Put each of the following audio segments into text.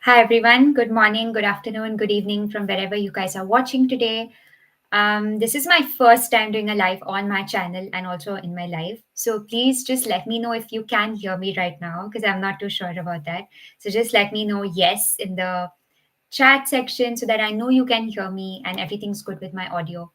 Hi, everyone. Good morning, good afternoon, good evening from wherever you guys are watching today. This is my first time doing a live on my channel and also in my life. So please just let me know if you can hear me right now because I'm not too sure about that. So just let me know yes in the chat section so that I know you can hear me and everything's good with my audio.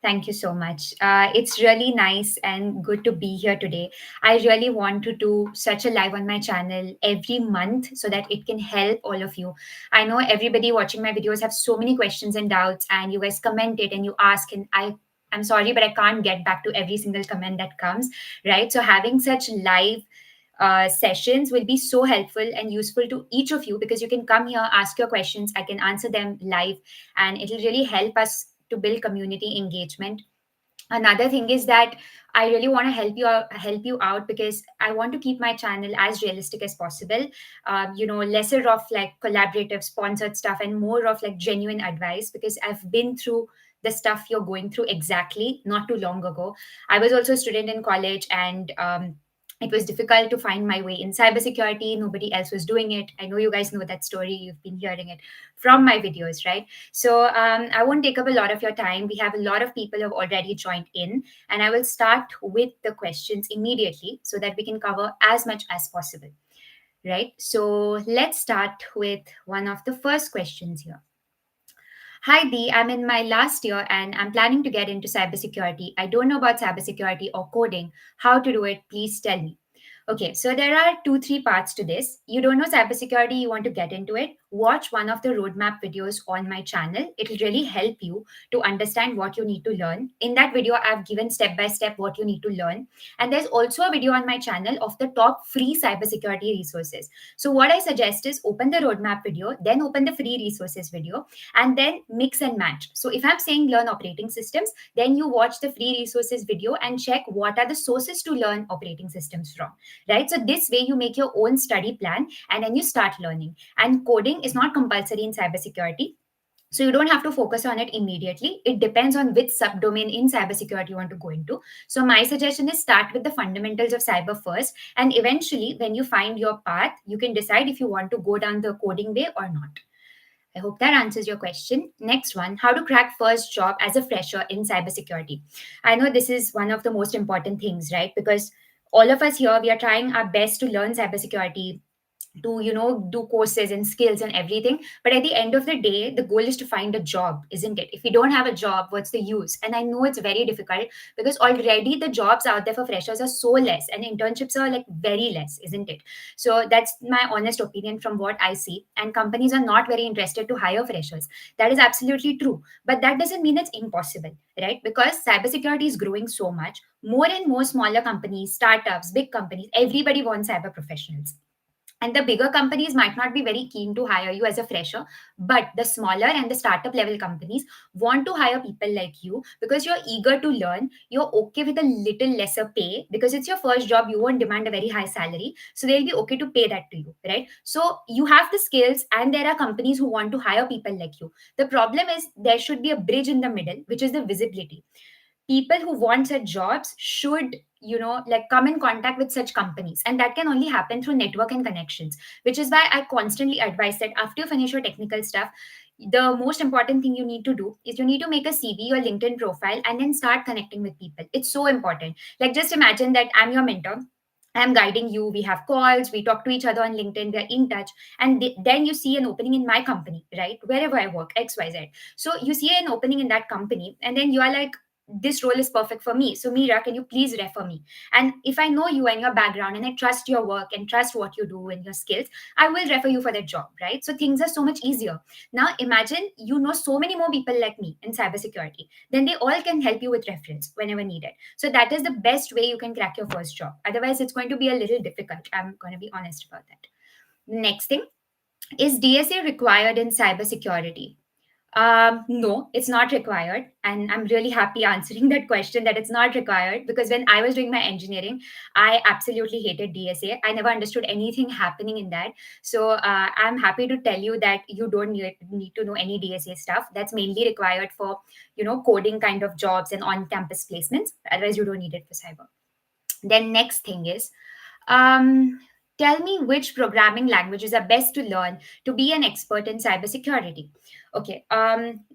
Thank you so much. It's really nice and good to be here today. I really want to do such a live on my channel every month so that it can help all of you. I know everybody watching my videos have so many questions and doubts, and you guys comment it and you ask, and I'm sorry, but I can't get back to every single comment that comes, right? So having such live sessions will be so helpful and useful to each of you because you can come here, ask your questions, I can answer them live, and it'll really help us to build community engagement. Another thing is that I really want to help you out because I want to keep my channel as realistic as possible. Lesser of like collaborative sponsored stuff and more of like genuine advice because I've been through the stuff you're going through exactly not too long ago. I was also a student in college, and it was difficult to find my way in cybersecurity. Nobody else was doing it. I know you guys know that story. You've been hearing it from my videos, right? So I won't take up a lot of your time. We have a lot of people who have already joined in, and I will start with the questions immediately so that we can cover as much as possible, right? So let's start with one of the first questions here. Hi Dee, I'm in my last year and I'm planning to get into cybersecurity. I don't know about cybersecurity or coding. How to do it? Please tell me. Okay, so there are three parts to this. You don't know cybersecurity, you want to get into it. Watch one of the roadmap videos on my channel. It'll really help you to understand what you need to learn. In that video, I've given step by step what you need to learn. And there's also a video on my channel of the top free cybersecurity resources. So, what I suggest is open the roadmap video, then open the free resources video, and then mix and match. So, if I'm saying learn operating systems, then you watch the free resources video and check what are the sources to learn operating systems from, right? So this way you make your own study plan and then you start learning. And coding is not compulsory in cybersecurity. So you don't have to focus on it immediately. It depends on which subdomain in cybersecurity you want to go into. So my suggestion is start with the fundamentals of cyber first, and eventually, when you find your path, you can decide if you want to go down the coding way or not. I hope that answers your question. Next one, how to crack first job as a fresher in cybersecurity. I know this is one of the most important things, right? Because all of us here, we are trying our best to learn cybersecurity, to do courses and skills and everything, but at the end of the day the goal is to find a job, isn't it? If you don't have a job, what's the use? And I know it's very difficult because already the jobs out there for freshers are so less and internships are like very less, isn't it? So that's my honest opinion from what I see, and companies are not very interested to hire freshers. That is absolutely true, but that doesn't mean it's impossible, right? Because cybersecurity is growing so much, more and more smaller companies, startups, big companies, everybody wants cyber professionals. And the bigger companies might not be very keen to hire you as a fresher, but the smaller and the startup level companies want to hire people like you because you're eager to learn. You're okay with a little lesser pay because it's your first job. You won't demand a very high salary. So they'll be okay to pay that to you, right? So you have the skills, and there are companies who want to hire people like you. The problem is there should be a bridge in the middle, which is the visibility. People who want such jobs should like come in contact with such companies, and that can only happen through network and connections, which is why I constantly advise that after you finish your technical stuff, the most important thing you need to do is you need to make a CV, your LinkedIn profile, and then start connecting with people. It's so important. Like, just imagine that I'm your mentor, I'm guiding you, we have calls, we talk to each other on LinkedIn, we're in touch, and then you see an opening in my company, right? Wherever I work, XYZ. So you see an opening in that company, and then you are like, this role is perfect for me. So, Mira, can you please refer me? And if I know you and your background and I trust your work and trust what you do and your skills, I will refer you for that job, right? So things are so much easier. Now, imagine you know so many more people like me in cybersecurity. Then they all can help you with reference whenever needed. So that is the best way you can crack your first job. Otherwise, it's going to be a little difficult. I'm going to be honest about that. Next thing, is DSA required in cybersecurity? No, it's not required. And I'm really happy answering that question that it's not required, because when I was doing my engineering, I absolutely hated DSA. I never understood anything happening in that. So I'm happy to tell you that you don't need to know any DSA stuff. That's mainly required for, coding kind of jobs and on campus placements. Otherwise, you don't need it for cyber. Then next thing is, um, Tell me which programming languages are best to learn to be an expert in cybersecurity. Okay,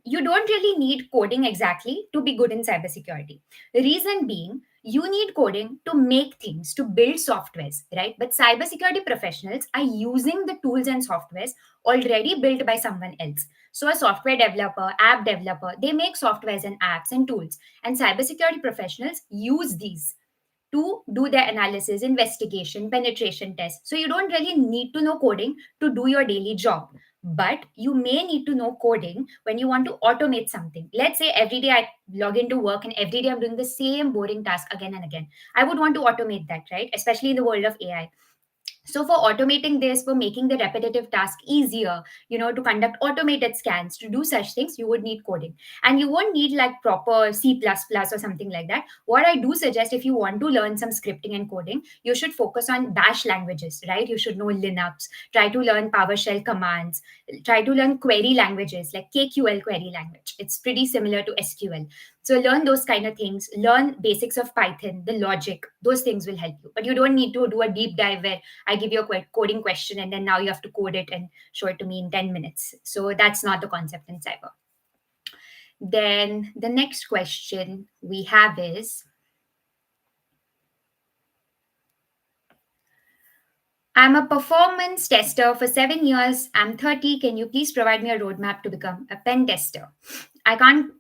you don't really need coding exactly to be good in cybersecurity. Reason being, you need coding to make things, to build softwares, right? But cybersecurity professionals are using the tools and softwares already built by someone else. So, a software developer, app developer, they make softwares and apps and tools, and cybersecurity professionals use these to do their analysis, investigation, penetration tests. So you don't really need to know coding to do your daily job. But you may need to know coding when you want to automate something. Let's say every day I log into work and every day I'm doing the same boring task again and again. I would want to automate that, right? Especially in the world of AI. So for automating this, for making the repetitive task easier, to conduct automated scans, to do such things, you would need coding. And you won't need like proper C++ or something like that. What I do suggest, if you want to learn some scripting and coding, you should focus on bash languages, right? You should know Linux, try to learn PowerShell commands, try to learn query languages like KQL query language. It's pretty similar to SQL. So learn those kind of things, learn basics of Python, the logic, those things will help you. But you don't need to do a deep dive where I give you a coding question and then now you have to code it and show it to me in 10 minutes. So that's not the concept in cyber. Then the next question we have is, I'm a performance tester for 7 years. I'm 30. Can you please provide me a roadmap to become a pen tester? I can't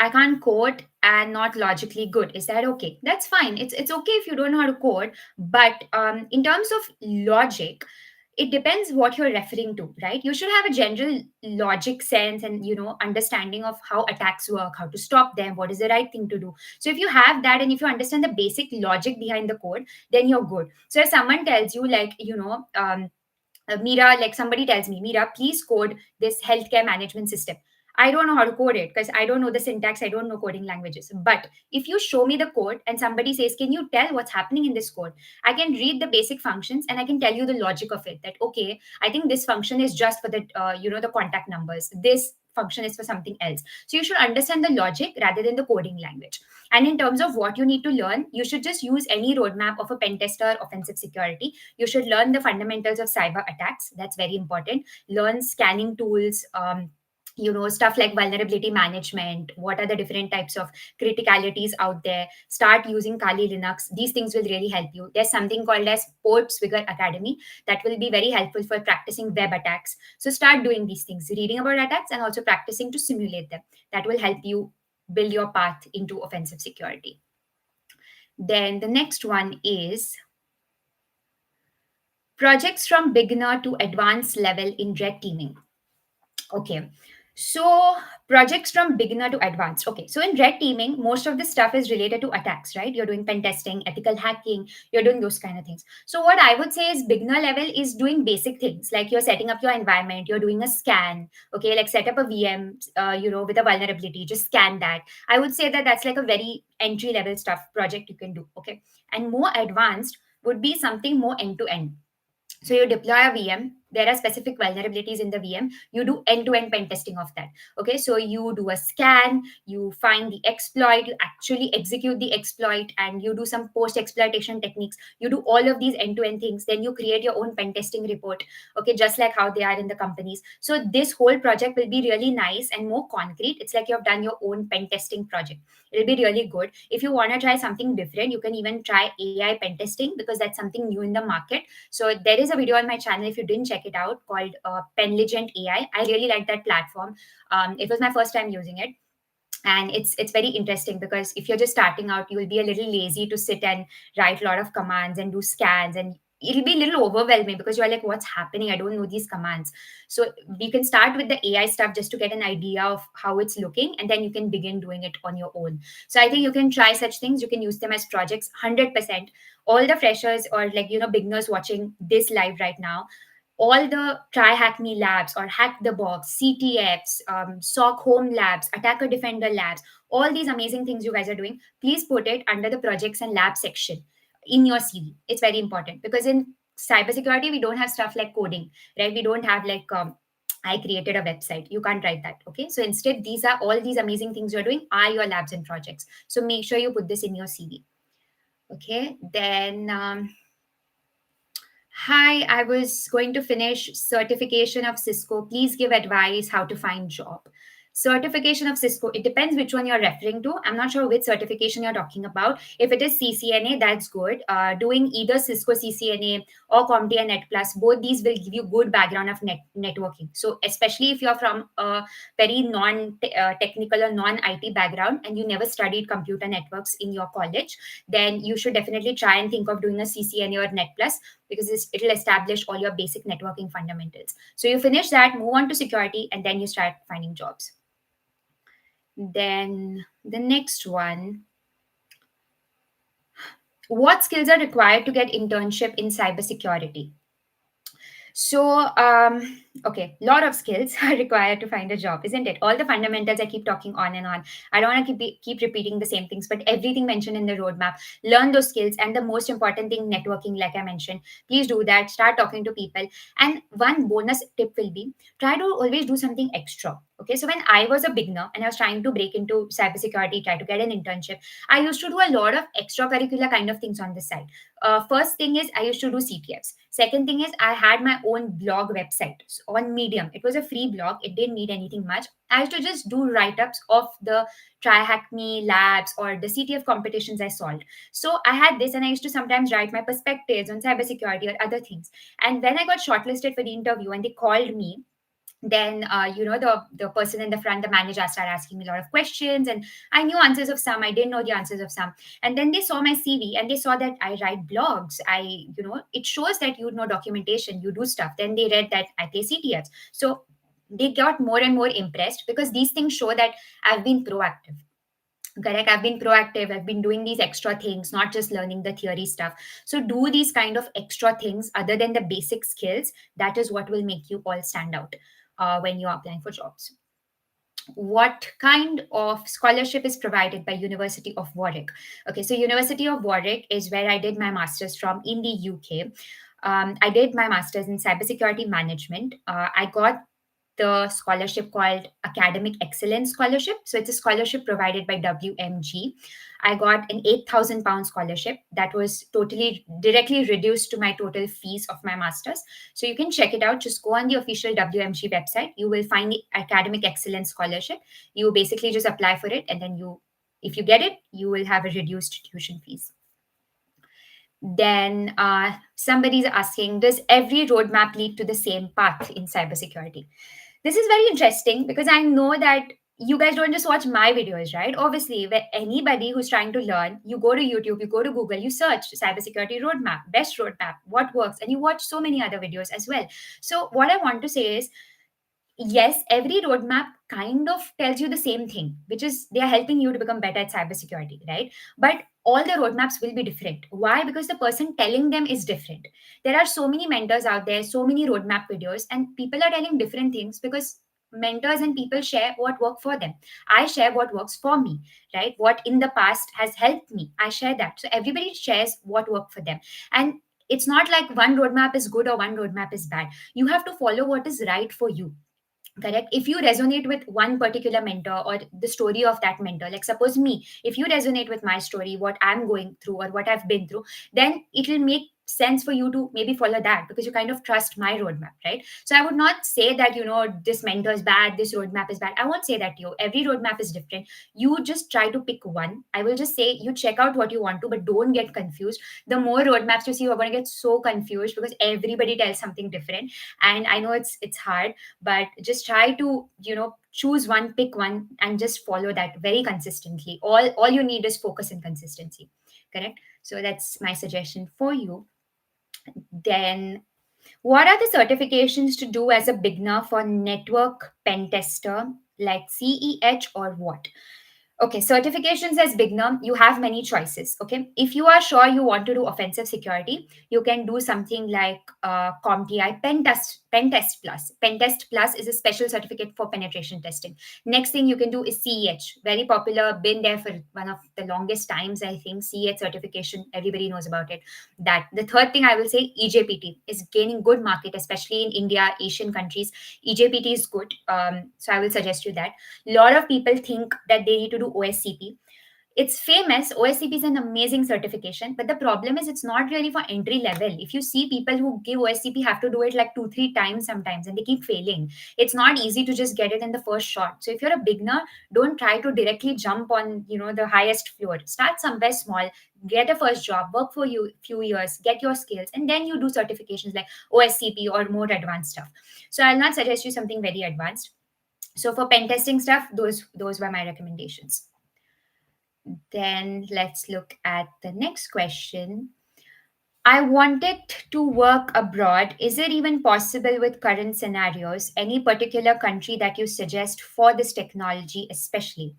I can't code and not logically good. Is that okay? That's fine. It's okay if you don't know how to code, but in terms of logic, it depends what you're referring to, right? You should have a general logic sense and understanding of how attacks work, how to stop them, what is the right thing to do. So if you have that and if you understand the basic logic behind the code, then you're good. So if someone tells you like Mira, like somebody tells me, Mira, please code this healthcare management system. I don't know how to code it because I don't know the syntax. I don't know coding languages. But if you show me the code and somebody says, can you tell what's happening in this code? I can read the basic functions and I can tell you the logic of it. That okay, I think this function is just for the the contact numbers. This function is for something else. So you should understand the logic rather than the coding language. And in terms of what you need to learn, you should just use any roadmap of a pen tester, offensive security. You should learn the fundamentals of cyber attacks. That's very important. Learn scanning tools. Stuff like vulnerability management. What are the different types of criticalities out there? Start using Kali Linux. These things will really help you. There's something called as Port Swigger Academy that will be very helpful for practicing web attacks. So start doing these things, reading about attacks and also practicing to simulate them. That will help you build your path into offensive security. Then the next one is projects from beginner to advanced level in red teaming. Okay. So projects from beginner to advanced. Okay. So in red teaming, most of the stuff is related to attacks, right? You're doing pen testing, ethical hacking, you're doing those kind of things. So what I would say is beginner level is doing basic things like you're setting up your environment, you're doing a scan, okay, like set up a VM, with a vulnerability, just scan that. I would say that that's like a very entry level stuff project you can do. Okay. And more advanced would be something more end to end. So you deploy a VM. There are specific vulnerabilities in the VM. You do end-to-end pen testing of that. Okay, so you do a scan, you find the exploit, you actually execute the exploit, and you do some post-exploitation techniques. You do all of these end-to-end things. Then you create your own pen testing report. Okay, just like how they are in the companies. So this whole project will be really nice and more concrete. It's like you have done your own pen testing project. It'll be really good. If you want to try something different, you can even try AI pen testing because that's something new in the market. So there is a video on my channel if you didn't check it out called Penlegent AI. I really like that platform. It was my first time using it, and it's very interesting because if you're just starting out, you will be a little lazy to sit and write a lot of commands and do scans, and it'll be a little overwhelming because you're like, what's happening? I don't know these commands. So you can start with the AI stuff just to get an idea of how it's looking, and then you can begin doing it on your own. So I think you can try such things. You can use them as projects 100%. All the freshers or like beginners watching this live right now, all the TryHackMe labs or Hack the Box, CTFs, SOC Home labs, Attacker Defender labs, all these amazing things you guys are doing, please put it under the projects and lab section in your CV. It's very important because in cybersecurity, we don't have stuff like coding, right? We don't have like, I created a website. You can't write that. Okay. So instead, these are all these amazing things you're doing are your labs and projects. So make sure you put this in your CV. Okay. Then, Hi, I was going to finish certification of Cisco. Please give advice how to find job. Certification of Cisco, it depends which one you're referring to. I'm not sure which certification you're talking about. If it is CCNA, that's good. Doing either Cisco CCNA or CompTIA Net Plus, both these will give you good background of networking. So especially if you're from a very non-technical or non-IT background and you never studied computer networks in your college, then you should definitely try and think of doing a CCNA or Net Plus because it'll establish all your basic networking fundamentals. So you finish that, move on to security, and then you start finding jobs. Then the next one, what skills are required to get internship in cybersecurity? So, okay, lot of skills are required to find a job, isn't it? All the fundamentals I keep talking on and on. I don't want to keep repeating the same things, but everything mentioned in the roadmap, learn those skills. And the most important thing, networking, like I mentioned, please do that. Start talking to people. And one bonus tip will be try to always do something extra. Okay, so when I was a beginner and I was trying to break into cybersecurity, try to get an internship, I used to do a lot of extracurricular kind of things on the side. First thing is I used to do CPFs. Second thing is I had my own blog website on Medium. It was a free blog. It didn't need anything much. I used to just do write-ups of the TryHackMe labs or the CTF competitions I solved. So I had this and I used to sometimes write my perspectives on cybersecurity or other things. And when I got shortlisted for the interview and they called me, then the person in the front, the manager, started asking me a lot of questions, and I knew answers of some, I didn't know the answers of some. And then they saw my CV and they saw that I write blogs, it shows that you know documentation, you do stuff. Then they read that I take CTFs, so they got more and more impressed because these things show that I've been proactive. Correct, I've been proactive, I've been doing these extra things, not just learning the theory stuff. So do these kind of extra things other than the basic skills. That is what will make you all stand out when you're applying for jobs. What kind of scholarship is provided by University of Warwick? Okay, so University of Warwick is where I did my master's from in the UK. I did my master's in cybersecurity management. I got the scholarship called Academic Excellence Scholarship. So it's a scholarship provided by WMG. I got an £8,000 scholarship that was totally directly reduced to my total fees of my master's. So you can check it out. Just go on the official WMG website. You will find the Academic Excellence Scholarship. You basically just apply for it, and then if you get it, you will have a reduced tuition fees. Then somebody's asking, does every roadmap lead to the same path in cybersecurity? This is very interesting because I know that you guys don't just watch my videos, right? Obviously, where anybody who's trying to learn, you go to YouTube, you go to Google, you search cybersecurity roadmap, best roadmap, what works, and you watch so many other videos as well. So what I want to say is, yes, every roadmap kind of tells you the same thing, which is they are helping you to become better at cybersecurity, right? But all the roadmaps will be different. Why? Because the person telling them is different. There are so many mentors out there, so many roadmap videos, and people are telling different things because mentors and people share what worked for them. I share what works for me, right? What in the past has helped me, I share that. So everybody shares what worked for them. And it's not like one roadmap is good or one roadmap is bad. You have to follow what is right for you. Correct. If you resonate with one particular mentor or the story of that mentor, like suppose me, if you resonate with my story, what I'm going through or what I've been through, then it will make sense for you to maybe follow that because you kind of trust my roadmap, right? So I would not say that, this mentor is bad, this roadmap is bad. I won't say that to you. Every roadmap is different. You just try to pick one. I will just say you check out what you want to, but don't get confused. The more roadmaps you see, you're going to get so confused because everybody tells something different. And I know it's hard, but just try to choose one, pick one, and just follow that very consistently. All you need is focus and consistency. Correct. So that's my suggestion for you. Then what are the certifications to do as a beginner for network pen tester, like CEH or what? Okay, certifications as beginner, you have many choices. Okay, if you are sure you want to do offensive security, you can do something like CompTIA Pentest Plus. Pentest Plus is a special certificate for penetration testing. Next thing you can do is CEH, very popular, been there for one of the longest times. I think CEH certification, everybody knows about it. That the third thing I will say, EJPT is gaining good market, especially in India, Asian countries. EJPT is good, so I will suggest you that. A lot of people think that they need to do OSCP. It's famous. OSCP is an amazing certification, but the problem is it's not really for entry level. If you see people who give OSCP have to do it like 2-3 times sometimes, and they keep failing. It's not easy to just get it in the first shot. So if you're a beginner, don't try to directly jump on the highest floor. Start somewhere small, get a first job, work for you few years, get your skills, and then you do certifications like OSCP or more advanced stuff. So I'll not suggest you something very advanced. So for pen testing stuff, those were my recommendations. Then let's look at the next question. I wanted to work abroad. Is it even possible with current scenarios? Any particular country that you suggest for this technology, especially?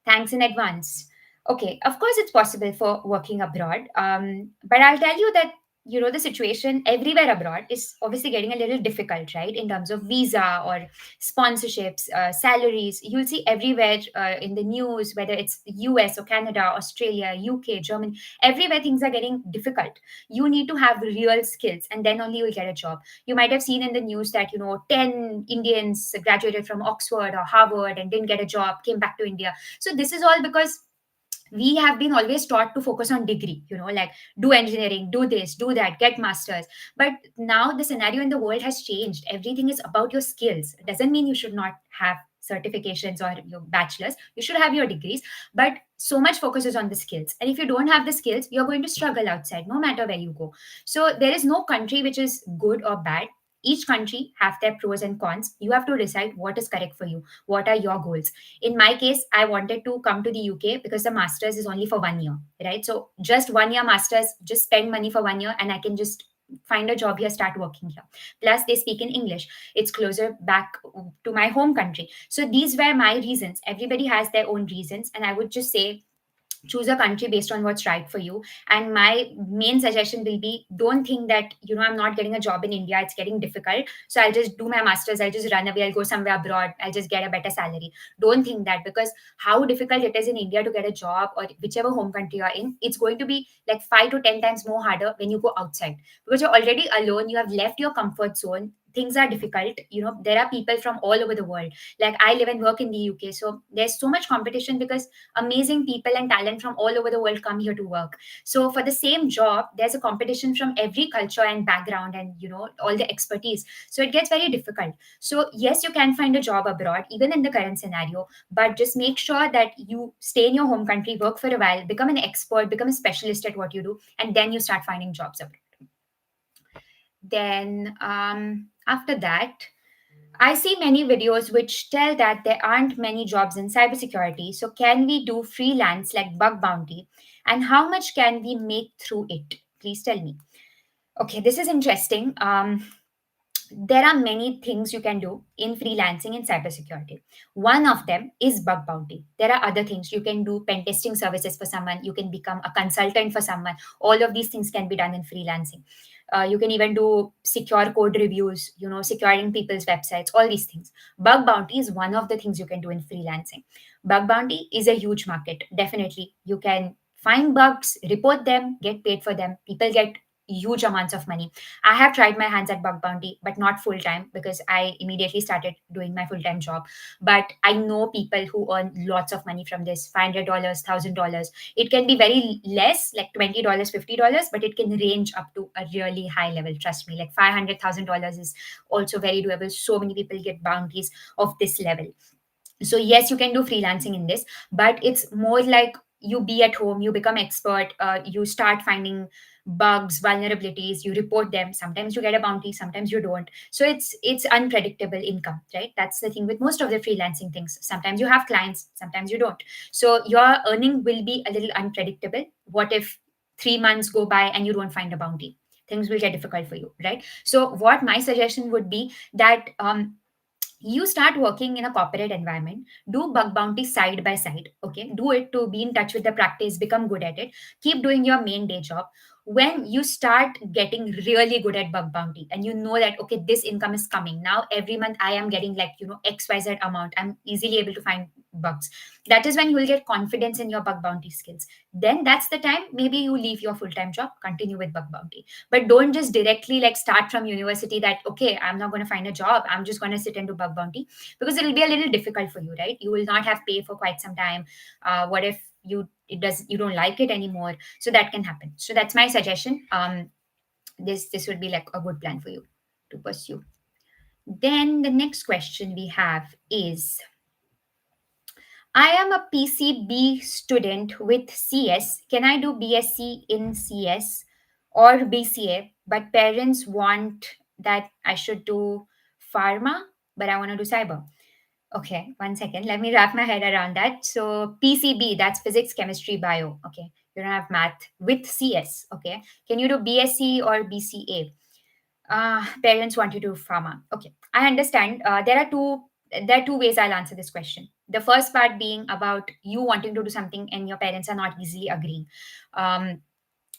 Thanks in advance. Okay, of course it's possible for working abroad, but I'll tell you that the situation everywhere abroad is obviously getting a little difficult, right? In terms of visa or sponsorships, salaries, you'll see everywhere in the news, whether it's US or Canada, Australia, UK, Germany, everywhere things are getting difficult. You need to have real skills, and then only you'll get a job. You might have seen in the news that 10 Indians graduated from Oxford or Harvard and didn't get a job, came back to India. So this is all because we have been always taught to focus on degree, like do engineering, do this, do that, get masters. But now the scenario in the world has changed. Everything is about your skills. It doesn't mean you should not have certifications or your bachelors. You should have your degrees, but so much focus is on the skills. And if you don't have the skills, you're going to struggle outside no matter where you go. So there is no country which is good or bad. Each country have their pros and cons. You have to decide what is correct for you. What are your goals? In my case, I wanted to come to the UK because the masters is only for 1 year, right? So just 1 year masters, just spend money for 1 year and I can just find a job here, start working here. Plus they speak in English. It's closer back to my home country. So these were my reasons. Everybody has their own reasons, and I would just say choose a country based on what's right for you. And my main suggestion will be, don't think that I'm not getting a job in India, it's getting difficult, so I'll just do my masters, I'll just run away, I'll go somewhere abroad, I'll just get a better salary. Don't think that, because how difficult it is in India to get a job, or whichever home country you're in, it's going to be like 5 to 10 times more harder when you go outside, because you're already alone, you have left your comfort zone, things are difficult. There are people from all over the world. Like I live and work in the UK, so there's so much competition because amazing people and talent from all over the world come here to work. So for the same job, there's a competition from every culture and background, and all the expertise. So it gets very difficult. So yes, you can find a job abroad even in the current scenario, but just make sure that you stay in your home country, work for a while, become an expert, become a specialist at what you do, and then you start finding jobs abroad. Then after that, I see many videos which tell that there aren't many jobs in cybersecurity. So, can we do freelance like bug bounty? And how much can we make through it? Please tell me. Okay, this is interesting. There are many things you can do in freelancing in cybersecurity. One of them is bug bounty. There are other things. You can do pen testing services for someone, you can become a consultant for someone. All of these things can be done in freelancing. You can even do secure code reviews, securing people's websites, all these things. Bug bounty is one of the things you can do in freelancing. Bug bounty is a huge market. Definitely. You can find bugs, report them, get paid for them. People get huge amounts of money. I have tried my hands at bug bounty, but not full time because I immediately started doing my full time job. But I know people who earn lots of money from this, $500, $1,000. It can be very less, like $20, $50, but it can range up to a really high level. Trust me, like $500,000 is also very doable. So many people get bounties of this level. So yes, you can do freelancing in this, but it's more like you be at home, you become expert, you start finding bugs, vulnerabilities, you report them. Sometimes you get a bounty, sometimes you don't. So it's unpredictable income, right? That's the thing with most of the freelancing things. Sometimes you have clients, sometimes you don't. So your earning will be a little unpredictable. What if 3 months go by and you don't find a bounty? Things will get difficult for you, right? So what my suggestion would be that you start working in a corporate environment, do bug bounty side by side. Okay, do it to be in touch with the practice, become good at it, keep doing your main day job. When you start getting really good at bug bounty and you know that okay, this income is coming now, every month I am getting like xyz amount, I'm easily able to find bugs. That is when you will get confidence in your bug bounty skills. Then that's the time maybe you leave your full-time job, continue with bug bounty. But don't just directly like start from university that, okay, I'm not going to find a job, I'm just going to sit and do bug bounty, because it'll be a little difficult for you, right? You will not have pay for quite some time. What if you don't like it anymore? So that can happen. So that's my suggestion. This would be like a good plan for you to pursue. Then the next question we have is, I am a PCB student with CS. Can I do BSc in CS or BCA? But parents want that I should do pharma, but I want to do cyber. Okay, one second. Let me wrap my head around that. So PCB, that's physics, chemistry, bio. Okay, you don't have math with CS. Okay, can you do BSc or BCA? Parents want you to do pharma. Okay, I understand. There are two ways I'll answer this question. The first part being about you wanting to do something and your parents are not easily agreeing. Um,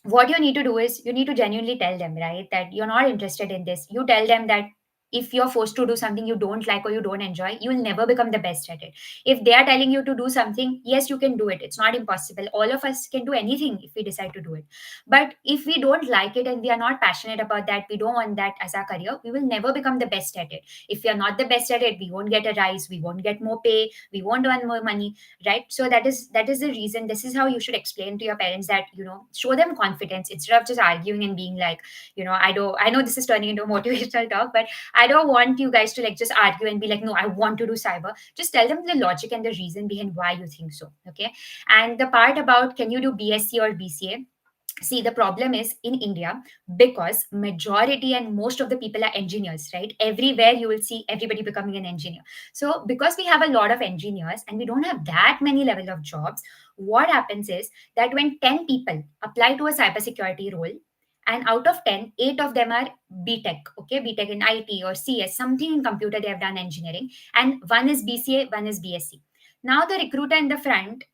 what you need to do is you need to genuinely tell them, right, that you're not interested in this. You tell them that if you're forced to do something you don't like or you don't enjoy, you will never become the best at it. If they are telling you to do something, yes, you can do it. It's not impossible. All of us can do anything if we decide to do it. But if we don't like it and we are not passionate about that, we don't want that as our career, we will never become the best at it. If we are not the best at it, we won't get a rise, we won't get more pay, we won't earn more money, right? So that is the reason. This is how you should explain to your parents, that show them confidence instead of just arguing and being like, I know this is turning into a motivational talk, but I don't want you guys to like just argue and be like, no, I want to do cyber. Just tell them the logic and the reason behind why you think so. Okay. And the part about can you do BSc or BCA? See, the problem is in India, because majority and most of the people are engineers, right? Everywhere you will see everybody becoming an engineer. So because we have a lot of engineers and we don't have that many level of jobs, what happens is that when 10 people apply to a cybersecurity role, and out of 10, 8 of them are BTech, okay, BTech in IT or CS, something in computer, they have done engineering, and one is BCA, one is BSc. Now the recruiter in the front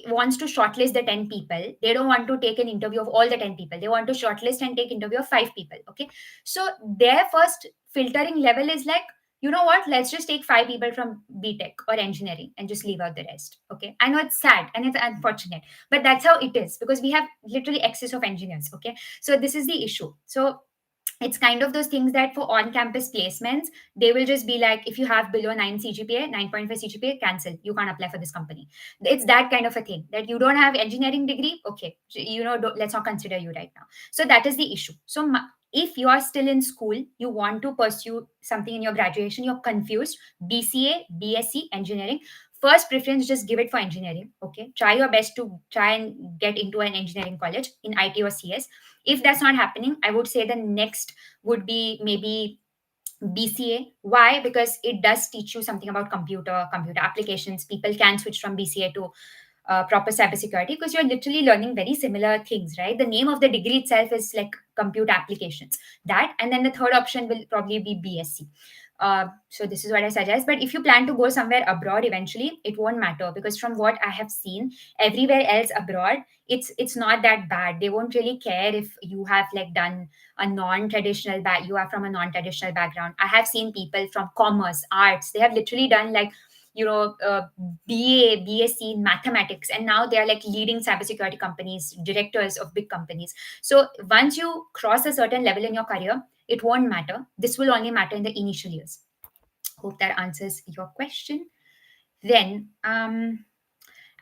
wants to shortlist the 10 people. They don't want to take an interview of all the 10 people. They want to shortlist and take interview of 5 people. Okay. So their first filtering level is like, you know what? Let's just take 5 people from BTech or engineering and just leave out the rest. Okay. I know it's sad and it's unfortunate, but that's how it is because we have literally excess of engineers. Okay. So this is the issue. So it's kind of those things that for on-campus placements, they will just be like, if you have below 9 CGPA, 9.5 CGPA, cancel. You can't apply for this company. It's that kind of a thing that you don't have engineering degree. Okay, let's not consider you right now. So that is the issue. So if you are still in school, you want to pursue something in your graduation, you're confused, BCA, BSc, engineering, first preference, just give it for engineering. Okay, try your best to try and get into an engineering college in IT or CS. If that's not happening, I would say the next would be maybe BCA. Why? Because it does teach you something about computer applications. People can switch from BCA to proper cybersecurity because you're literally learning very similar things, right? The name of the degree itself is like computer applications. That, and then the third option will probably be BSc. So this is what I suggest. But if you plan to go somewhere abroad eventually, it won't matter because from what I have seen, everywhere else abroad, it's not that bad. They won't really care if you have like done a non-traditional you are from a non-traditional background. I have seen people from commerce, arts. They have literally done like BA, BSc in mathematics, and now they are like leading cybersecurity companies, directors of big companies. So once you cross a certain level in your career, it won't matter. This will only matter in the initial years. Hope that answers your question. Then,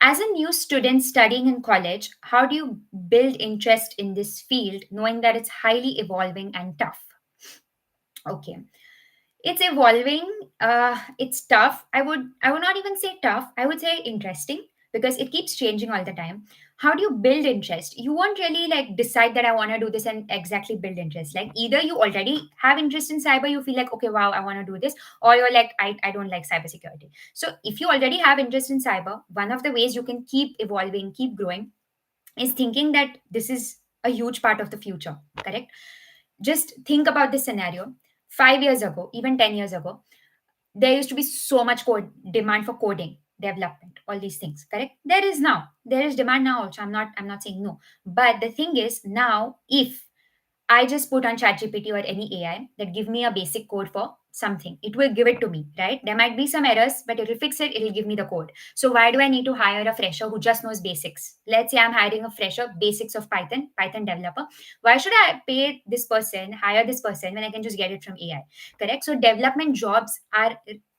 as a new student studying in college, how do you build interest in this field knowing that it's highly evolving and tough? Okay, it's evolving. It's tough. I would not even say tough. I would say interesting because it keeps changing all the time. How do you build interest? You won't really like decide that I want to do this and exactly build interest. Like either you already have interest in cyber, you feel like, okay, wow, I want to do this, or you're like, I don't like cybersecurity. So if you already have interest in cyber, one of the ways you can keep evolving, keep growing is thinking that this is a huge part of the future. Correct? Just think about this scenario. 5 years ago, even 10 years ago, there used to be so much demand for coding, development, all these things. Correct? There is now. There is demand now also. I'm not saying no. But the thing is now, if I just put on ChatGPT or any AI that give me a basic code for something, it will give it to me, right? There might be some errors, but it will fix it, it will give me the code. So why do I need to hire a fresher who just knows basics? Let's say I'm hiring a fresher, basics of Python developer. Why should I pay this person, hire this person, when I can just get it from AI? Correct? So development jobs are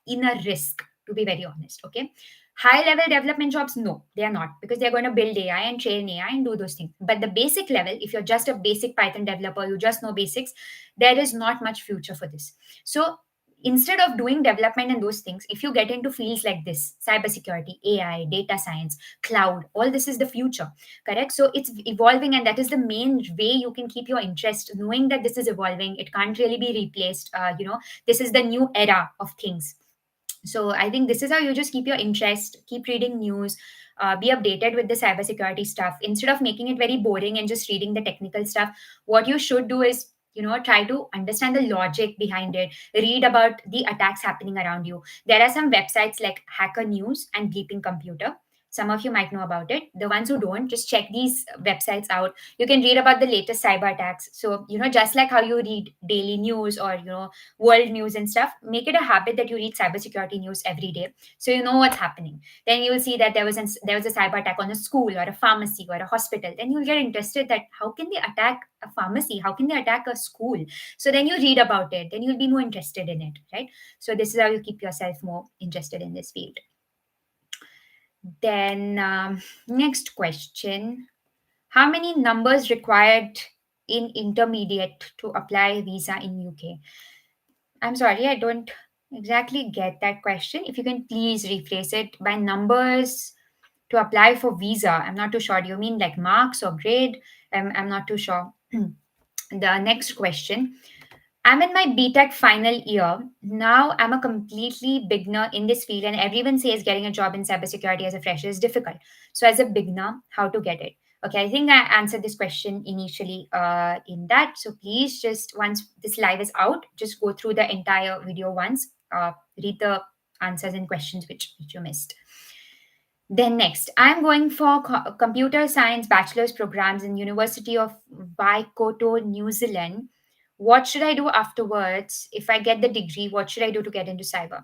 in a risk, to be very honest. Okay. High level development jobs, no, they are not, because they're going to build AI and train AI and do those things. But the basic level, if you're just a basic Python developer, you just know basics, there is not much future for this. So instead of doing development and those things, if you get into fields like this, cybersecurity, AI, data science, cloud, all this is the future. Correct? So it's evolving, and that is the main way you can keep your interest, knowing that this is evolving, it can't really be replaced. This is the new era of things. So I think this is how you just keep your interest, keep reading news, be updated with the cybersecurity stuff. Instead of making it very boring and just reading the technical stuff, what you should do is, try to understand the logic behind it, read about the attacks happening around you. There are some websites like Hacker News and Bleeping Computer. Some of you might know about it. The ones who don't, just check these websites out. You can read about the latest cyber attacks. So, just like how you read daily news or, world news and stuff, make it a habit that you read cybersecurity news every day, so you know what's happening. Then you will see that there was a cyber attack on a school or a pharmacy or a hospital. Then you'll get interested that how can they attack a pharmacy, how can they attack a school? So then you read about it, then you'll be more interested in it, right? So this is how you keep yourself more interested in this field. Then next question: how many numbers required in intermediate to apply visa in UK? I'm sorry, I don't exactly get that question. If you can please rephrase it. By numbers to apply for visa, I'm not too sure. Do you mean like marks or grade? I'm not too sure. The next question: I'm in my BTech final year. Now I'm a completely beginner in this field, and everyone says getting a job in cybersecurity as a fresher is difficult. So, as a beginner, how to get it? Okay, I think I answered this question initially in that. So, please just once this live is out, just go through the entire video once, read the answers and questions which you missed. Then next, I'm going for computer science bachelor's programs in University of Waikato, New Zealand. What should I do afterwards? If I get the degree, what should I do to get into cyber?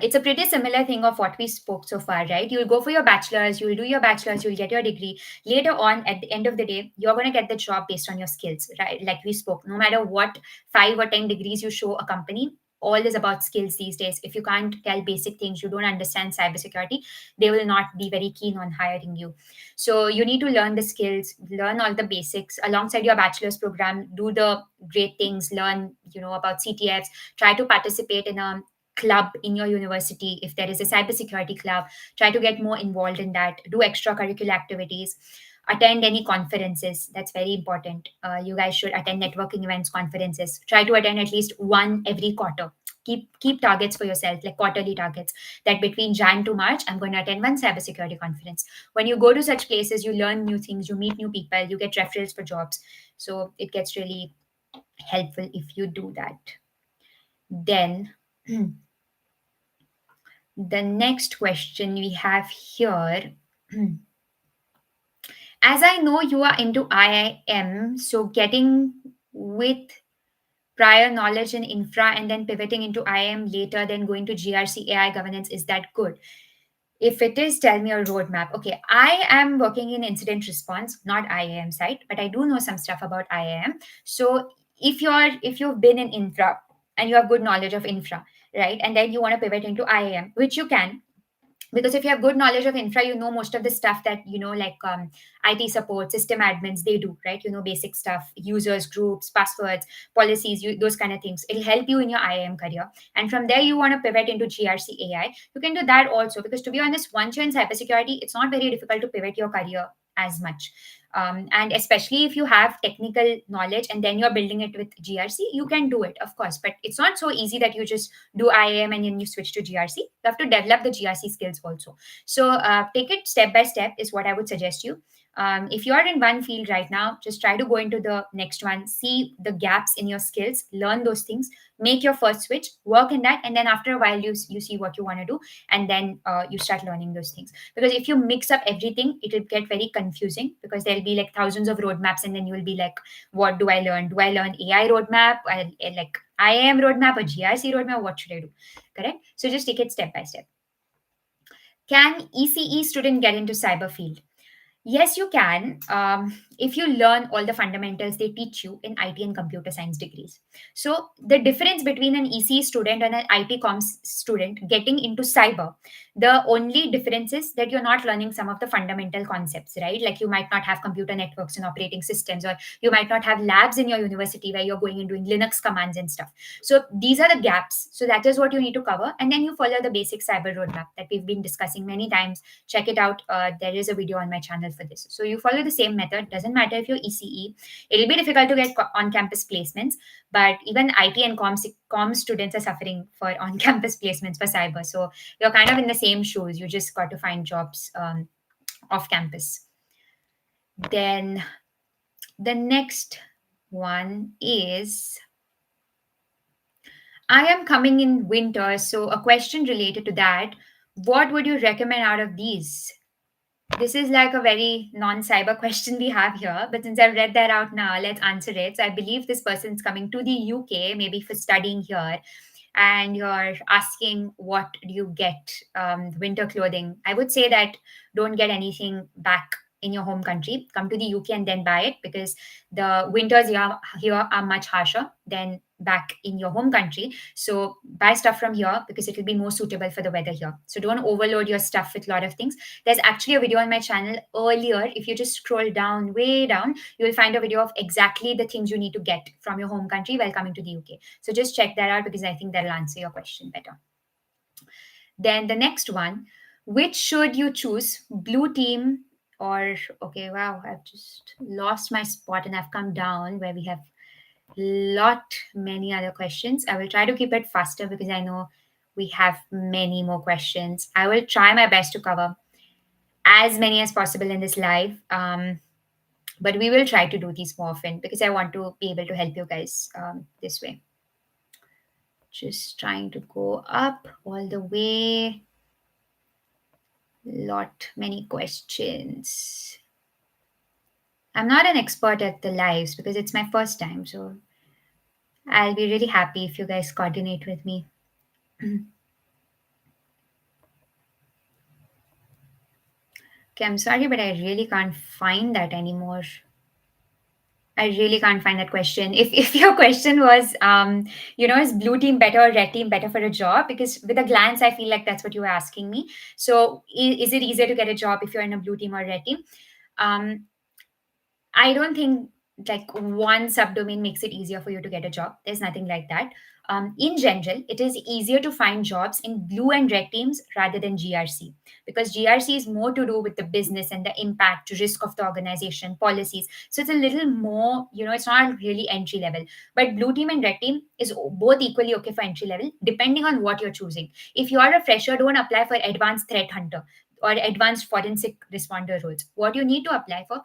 It's a pretty similar thing of what we spoke so far, right? You'll go for your bachelor's, you'll do your bachelor's, you'll get your degree. Later on, at the end of the day, you're going to get the job based on your skills, right? Like we spoke, no matter what 5 or 10 degrees you show a company, all is about skills these days. If you can't tell basic things, you don't understand cybersecurity, they will not be very keen on hiring you. So you need to learn the skills, learn all the basics alongside your bachelor's program, do the great things, learn, about CTFs, try to participate in a club in your university. If there is a cybersecurity club, try to get more involved in that, do extracurricular activities, attend any conferences. That's very important. You guys should attend networking events, conferences. Try to attend at least one every quarter. Keep targets for yourself, like quarterly targets, that between Jan to March I'm going to attend one cybersecurity conference. When you go to such places, you learn new things, you meet new people, you get referrals for jobs. So it gets really helpful if you do that. Then the next question we have here: as I know you are into IIM, so getting with prior knowledge in infra and then pivoting into IIM later, then going to GRC AI governance, is that good? If it is, tell me a roadmap. Okay, I am working in incident response, not IIM side, but I do know some stuff about IIM. So if you've been in infra and you have good knowledge of infra, right, and then you want to pivot into IIM, which you can, because if you have good knowledge of infra, you know most of the stuff that like IT support, system admins, they do, right? Basic stuff, users, groups, passwords, policies, those kind of things. It'll help you in your IIM career, and from there you want to pivot into GRC AI. You can do that also, because to be honest, once you're in cybersecurity, it's not very difficult to pivot your career as much. And especially if you have technical knowledge and then you're building it with GRC, you can do it, of course, but it's not so easy that you just do IAM and then you switch to GRC. You have to develop the GRC skills also. So take it step by step is what I would suggest you. If you are in one field right now, just try to go into the next one, see the gaps in your skills, learn those things, make your first switch, work in that, and then after a while you see what you want to do, and then you start learning those things. Because if you mix up everything, it will get very confusing, because there'll be like thousands of roadmaps, and then you will be like, what do I learn? Do I learn AI roadmap? Like IAM roadmap or GRC roadmap? What should I do? Correct? So just take it step by step. Can ECE student get into cyber field? Yes, you can. If you learn all the fundamentals they teach you in IT and computer science degrees. So, the difference between an ECE student and an IT comms student getting into cyber, the only difference is that you're not learning some of the fundamental concepts, right? Like you might not have computer networks and operating systems, or you might not have labs in your university where you're going and doing Linux commands and stuff. So, these are the gaps. So, that is what you need to cover. And then you follow the basic cyber roadmap that we've been discussing many times. Check it out. There is a video on my channel for this. So you follow the same method. Doesn't matter if you're ECE. It'll be difficult to get on-campus placements, but even IT and comms students are suffering for on-campus placements for cyber. So you're kind of in the same shoes. You just got to find jobs off campus. Then the next one is, I am coming in winter. So a question related to that. What would you recommend out of these? This is like a very non cyber question we have here, but since I've read that out now, let's answer it. So I believe this person's coming to the UK, maybe for studying here, and you're asking what do you get, winter clothing. I would say that don't get anything back in your home country. Come to the UK and then buy it, because the winters here are much harsher than back in your home country. So buy stuff from here because it will be more suitable for the weather here. So don't overload your stuff with a lot of things. There's actually a video on my channel earlier. If you just scroll down, way down, you will find a video of exactly the things you need to get from your home country while coming to the UK. So just check that out because I think that'll answer your question better. Then the next one, which should you choose? Blue team or, okay, wow, I've just lost my spot and I've come down where we have lot many other questions. I will try to keep it faster because I know we have many more questions. I will try my best to cover as many as possible in this live. But we will try to do these more often because I want to be able to help you guys this way. Just trying to go up all the way. Many questions. I'm not an expert at the lives because it's my first time. So I'll be really happy if you guys coordinate with me. Okay, I'm sorry, but I really can't find that anymore. I really can't find that question. If your question was, is blue team better or red team better for a job? Because with a glance, I feel like that's what you were asking me. So is it easier to get a job if you're in a blue team or red team? Um, I don't think like one subdomain makes it easier for you to get a job. There's nothing like that. In general, it is easier to find jobs in blue and red teams rather than GRC, because GRC is more to do with the business and the impact, risk of the organization, policies. So it's a little more, it's not really entry level. But blue team and red team is both equally okay for entry level, depending on what you're choosing. If you are a fresher, don't apply for advanced threat hunter or advanced forensic responder roles. What you need to apply for,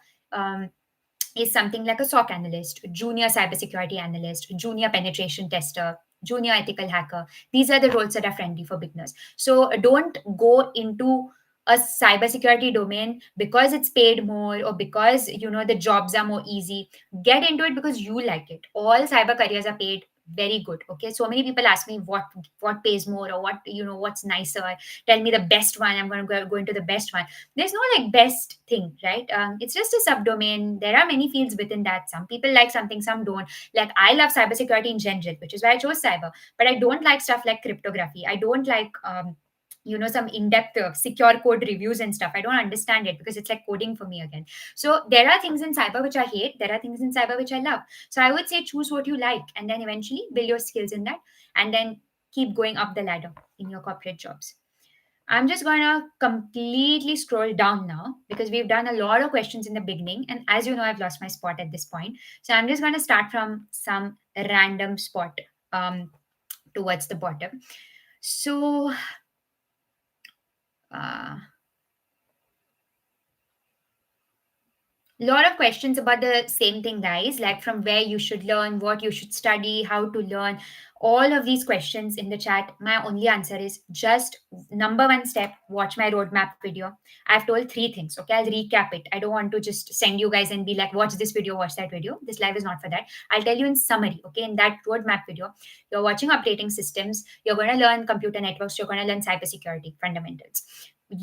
is something like a SOC analyst, junior cybersecurity analyst, junior penetration tester, junior ethical hacker. These are the roles that are friendly for beginners. So don't go into a cybersecurity domain because it's paid more or because the jobs are more easy. Get into it because you like it. All cyber careers are paid very good. Okay, so many people ask me what pays more, or what's nicer. Tell me the best one. I'm going to go into the best one. There's no like best thing, right? It's just a subdomain. There are many fields within that. Some people like something, some don't. Like I love cybersecurity in general, which is why I chose cyber, but I don't like stuff like cryptography. I don't like some in-depth secure code reviews and stuff. I don't understand it because it's like coding for me again. So there are things in cyber which I hate, there are things in cyber which I love. So I would say choose what you like and then eventually build your skills in that, and then keep going up the ladder in your corporate jobs. I'm just going to completely scroll down now because we've done a lot of questions in the beginning. And as you know, I've lost my spot at this point. So I'm just going to start from some random spot towards the bottom. So, uh, lot of questions about the same thing, guys, like from where you should learn, what you should study, how to learn. all of these questions in the chat, my only answer is just number one step, watch my roadmap video. I've told three things. Okay, I'll recap it. I don't want to just send you guys and be like, watch this video, watch that video. This live is not for that. I'll tell you in summary. Okay, in that roadmap video, you're watching operating systems, you're going to learn computer networks, you're going to learn cybersecurity fundamentals.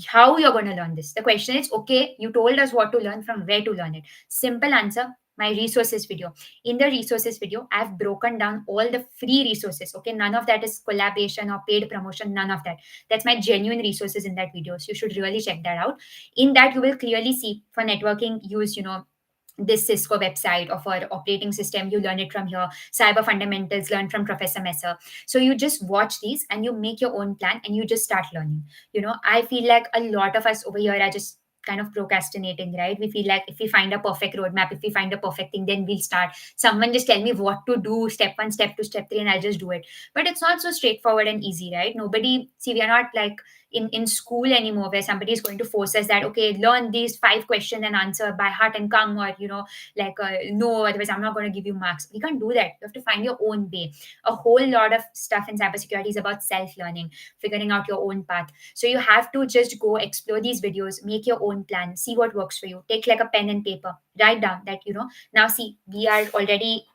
How you're going to learn this? The question is, okay, you told us what to learn, from where to learn it? Simple answer, my resources video. In the resources video, I've broken down all the free resources. Okay, none of that is collaboration or paid promotion, none of that. That's my genuine resources in that video, so you should really check that out. In that, you will clearly see, for networking, use this Cisco website, or for operating system, you learn it from here. Cyber fundamentals, learn from Professor Messer. So you just watch these and you make your own plan and you just start learning. I feel like a lot of us over here are just kind of procrastinating, right? We feel like if we find a perfect roadmap, if we find a perfect thing, then we'll start. Someone just tell me what to do, step one, step two, step three, and I'll just do it. But it's not so straightforward and easy, right? Nobody, see, we are not like in school anymore, where somebody is going to force us that, okay, learn these five questions and answer by heart and come, or no, otherwise I'm not going to give you marks. We can't do that. You have to find your own way. A whole lot of stuff in cybersecurity is about self-learning, figuring out your own path. So you have to just go explore these videos, make your own plan, see what works for you. Take like a pen and paper, write down that, now see, we are already,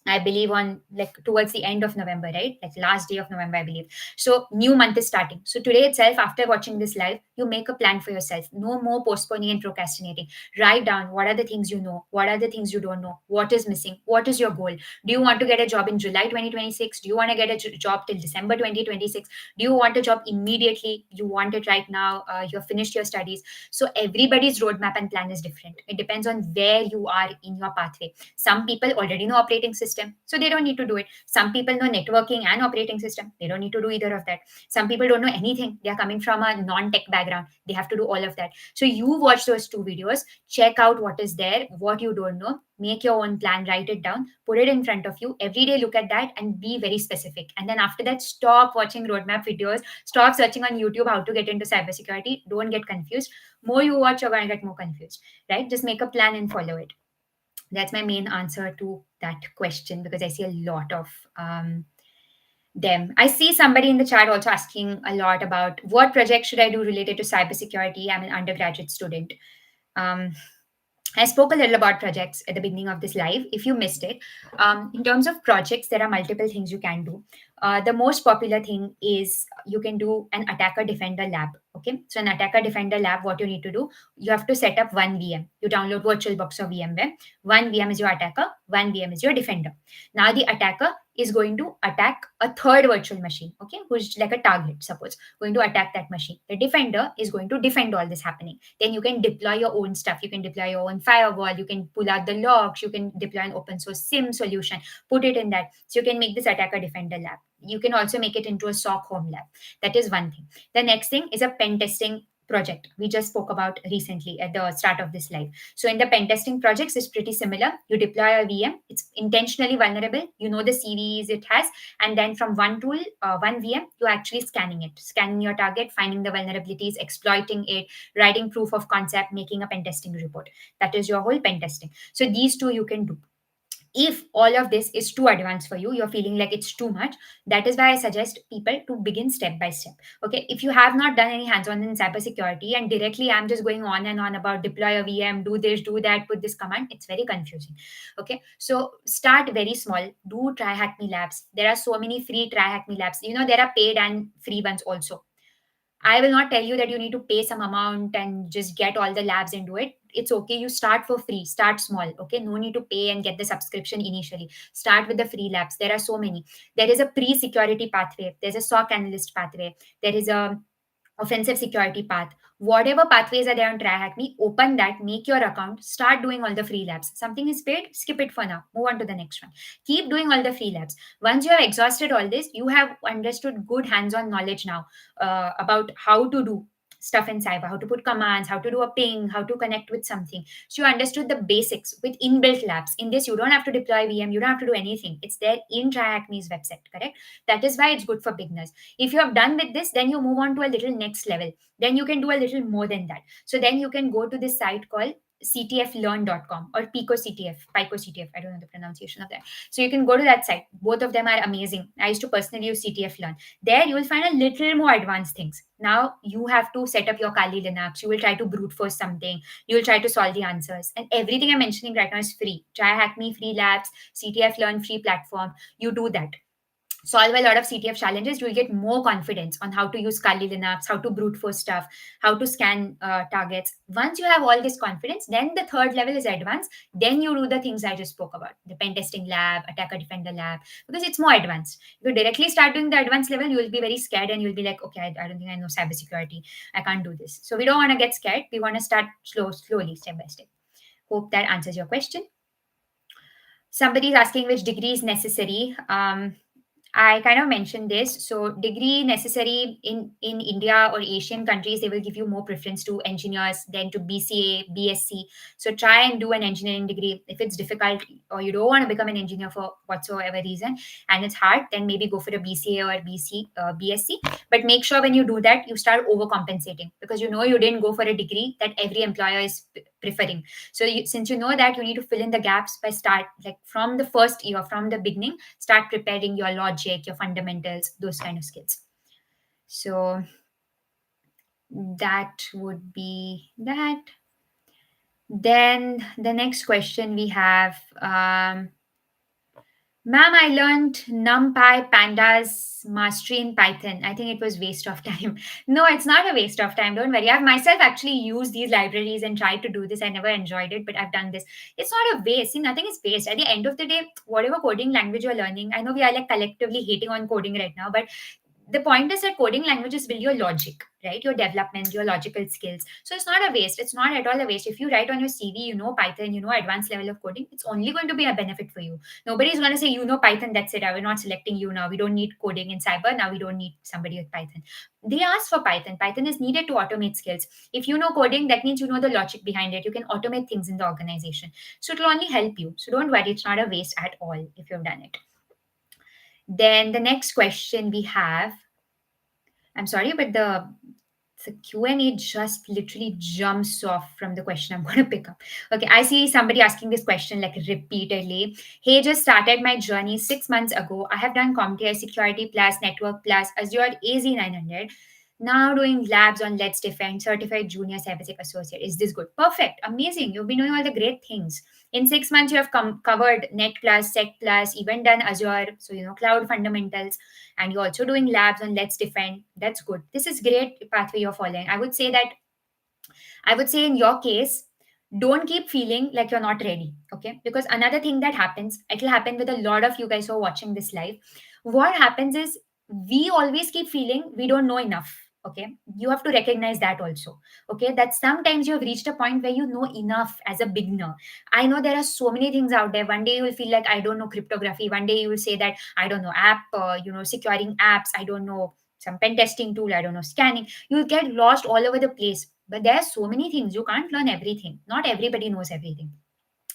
I believe, on like towards the end of November, right? Like last day of November, I believe. So new month is starting. So today itself, after watching this live, you make a plan for yourself. No more postponing and procrastinating. Write down what are the things you know, what are the things you don't know, what is missing, what is your goal. Do you want to get a job in July 2026? Do you want to get a job till December 2026? Do you want a job immediately? You want it right now? You've finished your studies. So everybody's roadmap and plan is different. It depends on where you are in your pathway. Some people already know operating system, so they don't need to do it. Some people know networking and operating system. They don't need to do either of that. Some people don't know anything. They are coming from a non-tech background. They have to do all of that. So you watch those two videos, check out what is there, what you don't know, make your own plan, write it down, put it in front of you. Every day look at that and be very specific. And then after that, stop watching roadmap videos, stop searching on YouTube how to get into cybersecurity. Don't get confused. More you watch, you're going to get more confused, right? Just make a plan and follow it. That's my main answer to that question, because I see a lot of them. I see somebody in the chat also asking a lot about what project should I do related to cybersecurity. I'm an undergraduate student. Um, I spoke a little about projects at the beginning of this live. If you missed it, in terms of projects, there are multiple things you can do. The most popular thing is you can do an attacker defender lab. Okay, so an attacker defender lab, what you need to do, you have to set up one VM. You download VirtualBox or VMware. One VM is your attacker, one VM is your defender. Now the attacker is going to attack a third virtual machine, okay, who's like a target, suppose, going to attack that machine. The defender is going to defend all this happening. Then you can deploy your own stuff. You can deploy your own firewall. You can pull out the logs. You can deploy an open source SIM solution, put it in that. So you can make this attacker defender lab. You can also make it into a SOC home lab. That is one thing. The next thing is a pen testing project we just spoke about recently at the start of this live. So in the pen testing projects, it's pretty similar. You deploy a VM. It's intentionally vulnerable. You know the CVEs it has, and then from one tool, one VM, you're actually scanning it, scanning your target, finding the vulnerabilities, exploiting it, writing proof of concept, making a pen testing report. That is your whole pen testing. So these two you can do. If all of this is too advanced for you, you're feeling like it's too much, that is why I suggest people to begin step by step. Okay, if you have not done any hands-on in cybersecurity and directly I'm just going on and on about deploy a VM, do this, do that, put this command, it's very confusing. Okay, so start very small. Do TryHackMe labs. There are so many free TryHackMe labs. There are paid and free ones also. I will not tell you that you need to pay some amount and just get all the labs and do it. It's okay. You start for free, start small. Okay. No need to pay and get the subscription initially. Start with the free labs. There are so many. There is a pre security pathway, there's a SOC analyst pathway, there is a offensive security path. Whatever pathways are there on TryHackMe, open that, make your account, start doing all the free labs. Something is paid, skip it for now, move on to the next one. Keep doing all the free labs. Once you have exhausted all this, you have understood good hands-on knowledge now about how to do stuff in cyber, how to put commands, how to do a ping, how to connect with something. So you understood the basics with inbuilt labs. In this, you don't have to deploy VM, you don't have to do anything. It's there in TryHackMe's website, correct? That is why it's good for beginners. If you have done with this, then you move on to a little next level. Then you can do a little more than that. So then you can go to this site called ctflearn.com or PicoCTF, I don't know the pronunciation of that. So you can go to that site. Both of them are amazing. I used to personally use CTF Learn. There you will find a little more advanced things. Now you have to set up your Kali Linux. You will try to brute force something. You will try to solve the answers. And everything I'm mentioning right now is free. TryHackMe, free labs, CTF Learn, free platform. You do that, solve a lot of CTF challenges, you'll get more confidence on how to use Kali Linux, how to brute force stuff, how to scan targets. Once you have all this confidence, then the third level is advanced. Then you do the things I just spoke about, the pen testing lab, attacker defender lab, because it's more advanced. If you directly start doing the advanced level, you will be very scared and you'll be like, okay, I don't think I know cybersecurity. I can't do this. So we don't want to get scared. We want to start slowly, step by step. Hope that answers your question. Somebody is asking which degree is necessary. I kind of mentioned this. So, degree necessary in India or Asian countries, they will give you more preference to engineers than to BCA, BSc. So, try and do an engineering degree. If it's difficult or you don't want to become an engineer for whatsoever reason and it's hard, then maybe go for a BCA or BSc. But make sure when you do that, you start overcompensating because you know you didn't go for a degree that every employer is preferring. So since you know that, you need to fill in the gaps by start like from the first year, from the beginning, start preparing your logic, your fundamentals, those kind of skills. So that would be that. Then the next question we have, ma'am, I learned NumPy pandas mastery in Python. I think it was waste of time. No, it's not a waste of time. Don't worry. I've myself actually used these libraries and tried to do this. I never enjoyed it, but I've done this. It's not a waste. See, nothing is waste. At the end of the day, whatever coding language you're learning, I know we are like collectively hating on coding right now, but the point is that coding languages build your logic, right? Your development, your logical skills. So it's not a waste. It's not at all a waste. If you write on your CV, you know Python, you know advanced level of coding, it's only going to be a benefit for you. Nobody's going to say, you know Python, that's it. We're not selecting you now. We don't need coding in cyber. Now we don't need somebody with Python. They ask for Python. Python is needed to automate skills. If you know coding, that means you know the logic behind it. You can automate things in the organization. So it'll only help you. So don't worry, it's not a waste at all if you've done it. Then the next question we have, I'm sorry, but the Q&A just literally jumps off from the question I'm going to pick up. Okay, I see somebody asking this question like repeatedly. Hey, just started my journey 6 months ago. I have done CompTIA Security Plus, Network Plus, Azure AZ900. Now doing labs on Let's Defend, Certified Junior Cybersec Associate. Is this good? Perfect. Amazing. You've been doing all the great things. In 6 months, you have covered Net Plus, Sec Plus, even done Azure. So, cloud fundamentals. And you're also doing labs on Let's Defend. That's good. This is great pathway you're following. I would say in your case, don't keep feeling like you're not ready. Okay. Because another thing that happens, it will happen with a lot of you guys who are watching this live. What happens is we always keep feeling we don't know enough. Okay, you have to recognize that also. Okay, that sometimes you have reached a point where you know enough as a beginner. I know there are so many things out there. One day you will feel like I don't know cryptography. One day you will say that I don't know app, securing apps. I don't know some pen testing tool. I don't know scanning. You'll get lost all over the place. But there are so many things. You can't learn everything. Not everybody knows everything.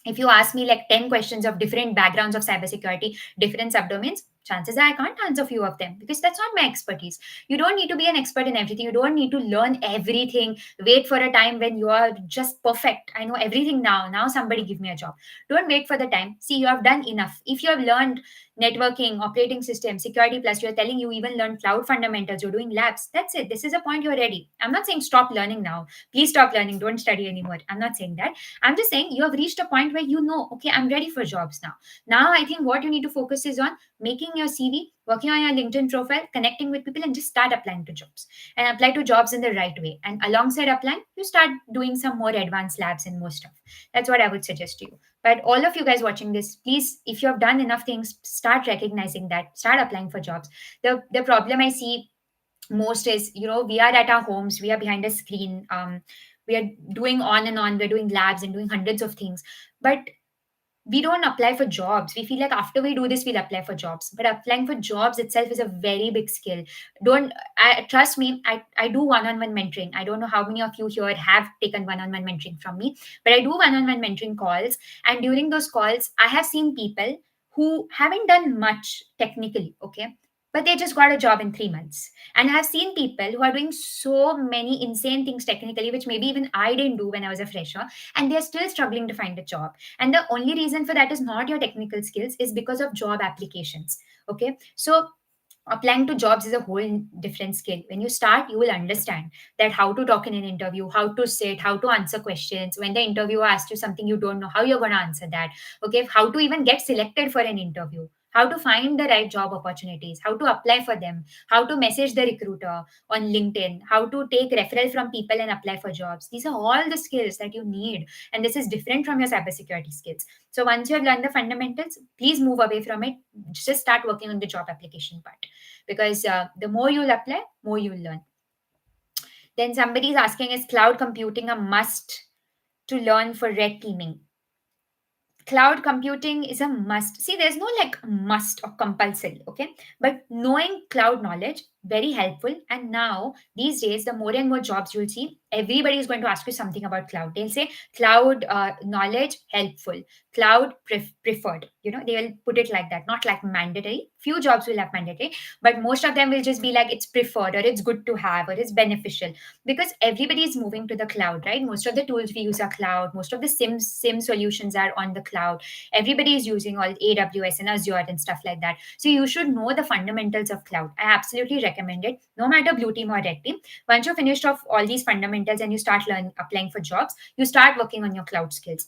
If you ask me like 10 questions of different backgrounds of cybersecurity, different subdomains, chances are I can't answer a few of them because that's not my expertise. You don't need to be an expert in everything. You don't need to learn everything. Wait for a time when you are just perfect. I know everything now. Now somebody give me a job. Don't wait for the time. See, you have done enough. If you have learned networking, operating system, security plus, you're telling you even learn cloud fundamentals, you're doing labs. That's it. This is a point you're ready. I'm not saying stop learning now. Please stop learning. Don't study anymore. I'm not saying that. I'm just saying you have reached a point where you know, okay, I'm ready for jobs now. Now I think what you need to focus is on making your CV, working on your LinkedIn profile, connecting with people, and just start applying to jobs and apply to jobs in the right way. And alongside applying, you start doing some more advanced labs and more stuff. That's what I would suggest to you. But all of you guys watching this, please, if you have done enough things, start recognizing that, start applying for jobs. The problem I see most is, we are at our homes, we are behind a screen, we are doing on and on, we're doing labs and doing hundreds of things, but we don't apply for jobs. We feel like after we do this, we'll apply for jobs. But applying for jobs itself is a very big skill. Trust me, I do one-on-one mentoring. I don't know how many of you here have taken one-on-one mentoring from me, but I do one-on-one mentoring calls. And during those calls, I have seen people who haven't done much technically, okay? but they just got a job in 3 months. And I've seen people who are doing so many insane things technically, which maybe even I didn't do when I was a fresher, and they're still struggling to find a job. And the only reason for that is not your technical skills, is because of job applications. Okay, so applying to jobs is a whole different skill. When you start, you will understand that how to talk in an interview, how to sit, how to answer questions. When the interviewer asks you something you don't know, how you're going to answer that. Okay, how to even get selected for an interview, how to find the right job opportunities, how to apply for them, how to message the recruiter on LinkedIn, how to take referral from people and apply for jobs. These are all the skills that you need, and this is different from your cybersecurity skills. So once you have learned the fundamentals, please move away from it. Just start working on the job application part, because the more you'll apply, more you'll learn. Then somebody is asking, is cloud computing a must to learn for red teaming? Cloud computing is a must. See, there's no like must or compulsory, okay? But knowing cloud knowledge, very helpful. And now, these days, the more and more jobs you'll see, everybody is going to ask you something about cloud. They'll say cloud knowledge helpful, cloud preferred. They will put it like that, not like mandatory. Few jobs will have mandatory, but most of them will just be like it's preferred, or it's good to have, or it's beneficial, because everybody is moving to the cloud, right? Most of the tools we use are cloud. Most of the sim solutions are on the cloud. Everybody is using all AWS and Azure and stuff like that. So you should know the fundamentals of cloud. I absolutely recommend it, no matter blue team or red team. Once you're finished off all these fundamentals and you start applying for jobs, you start working on your cloud skills.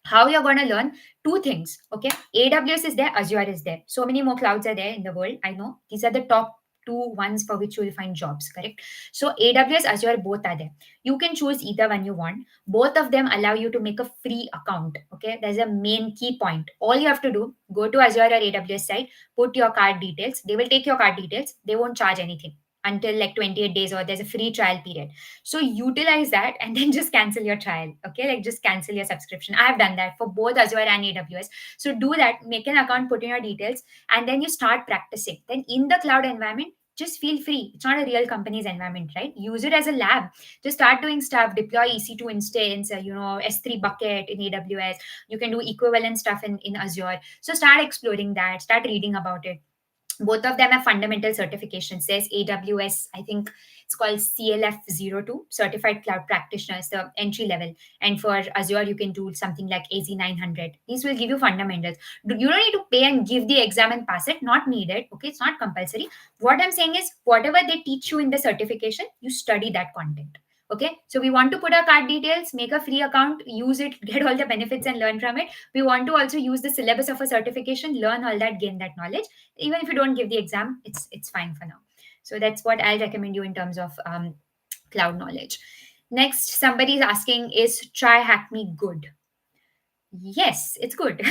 How you're going to learn? Two things. Okay, AWS is there, Azure is there. So many more clouds are there in the world. I know these are the top two ones for which you will find jobs, correct? So AWS, Azure, both are there. You can choose either one you want. Both of them allow you to make a free account. Okay, there's a main key point. All you have to do, go to Azure or AWS site, put your card details. They will take your card details. They won't charge anything until like 28 days, or there's a free trial period. So utilize that and then just cancel your trial. Okay, like just cancel your subscription. I have done that for both Azure and AWS. So do that, make an account, put in your details, and then you start practicing. Then in the cloud environment, just feel free. It's not a real company's environment, right? Use it as a lab. Just start doing stuff, deploy EC2 instance, S3 bucket in AWS. You can do equivalent stuff in Azure. So start exploring that, start reading about it. Both of them have fundamental certifications. There's AWS, I think it's called CLF02, Certified Cloud Practitioners, the entry level. And for Azure, you can do something like AZ900. These will give you fundamentals. You don't need to pay and give the exam and pass it. Not needed. Okay, it's not compulsory. What I'm saying is, whatever they teach you in the certification, you study that content. Okay, so we want to put our card details, make a free account, use it, get all the benefits and learn from it. We want to also use the syllabus of a certification, learn all that, gain that knowledge. Even if you don't give the exam, it's fine for now. So that's what I'll recommend you in terms of cloud knowledge. Next, somebody is asking, is TryHackMe good? Yes, it's good.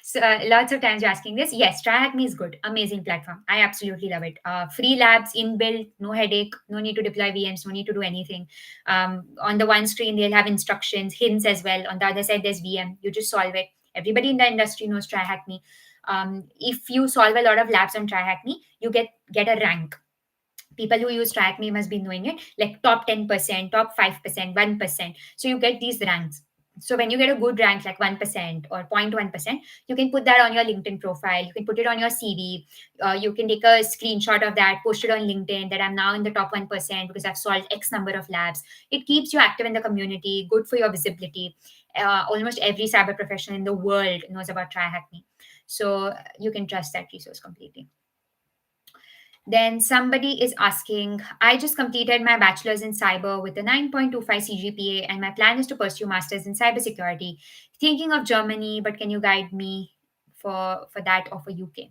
So lots of times you're asking this. Yes, TryHackMe is good. Amazing platform. I absolutely love it. Free labs, inbuilt, no headache, no need to deploy VMs, no need to do anything. On the one screen, they'll have instructions, hints as well. On the other side, there's VM. You just solve it. Everybody in the industry knows TryHackMe. If you solve a lot of labs on TryHackMe, you get a rank. People who use TryHackMe must be knowing it, like top 10%, top 5%, 1%. So you get these ranks. So when you get a good rank like 1% or 0.1%, you can put that on your LinkedIn profile. You can put it on your CV. You can take a screenshot of that, post it on LinkedIn that I'm now in the top 1% because I've solved X number of labs. It keeps you active in the community, good for your visibility. Almost every cyber professional in the world knows about TryHackMe. So you can trust that resource completely. Then somebody is asking, I just completed my bachelor's in cyber with a 9.25 CGPA, and my plan is to pursue master's in cybersecurity. Thinking of Germany, but can you guide me for that or for UK?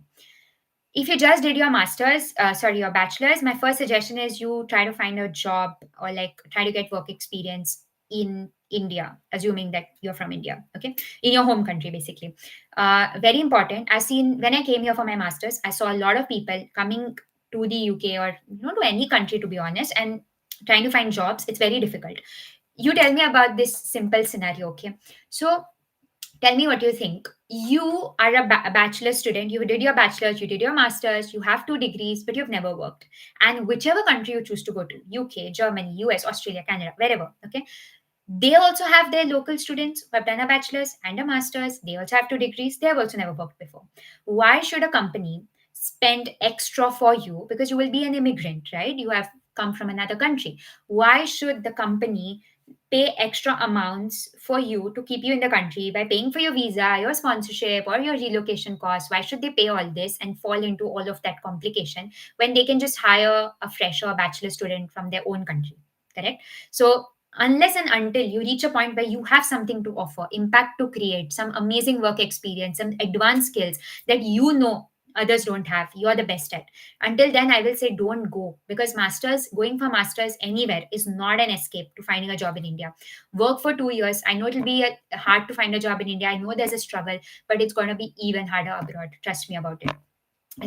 If you just did your your bachelor's, my first suggestion is you try to find a job or like try to get work experience in India, assuming that you're from India, okay, in your home country, basically. Very important. I've seen when I came here for my master's, I saw a lot of people coming to the UK or to any country, to be honest, and trying to find jobs. It's very difficult. You tell me about this simple scenario, okay? So tell me what you think. You are a bachelor student. You did your bachelor's, you did your master's, you have 2 degrees, but you've never worked. And whichever country you choose to go to, UK, Germany, US, Australia, Canada, wherever, okay, they also have their local students who have done a bachelor's and a master's. They also have 2 degrees. They have also never worked before. Why should a company spend extra for you because you will be an immigrant, right? You have come from another country. Why should the company pay extra amounts for you to keep you in the country by paying for your visa, your sponsorship, or your relocation costs? Why should they pay all this and fall into all of that complication when they can just hire a fresh or bachelor student from their own country? Correct? So, unless and until you reach a point where you have something to offer, impact to create, some amazing work experience, some advanced skills that you know others don't have, you're the best at. Until then, I will say don't go, because going for masters anywhere is not an escape to finding a job in India. Work for 2 years. I know it'll be hard to find a job in India. I know there's a struggle, but it's going to be even harder abroad. Trust me about it.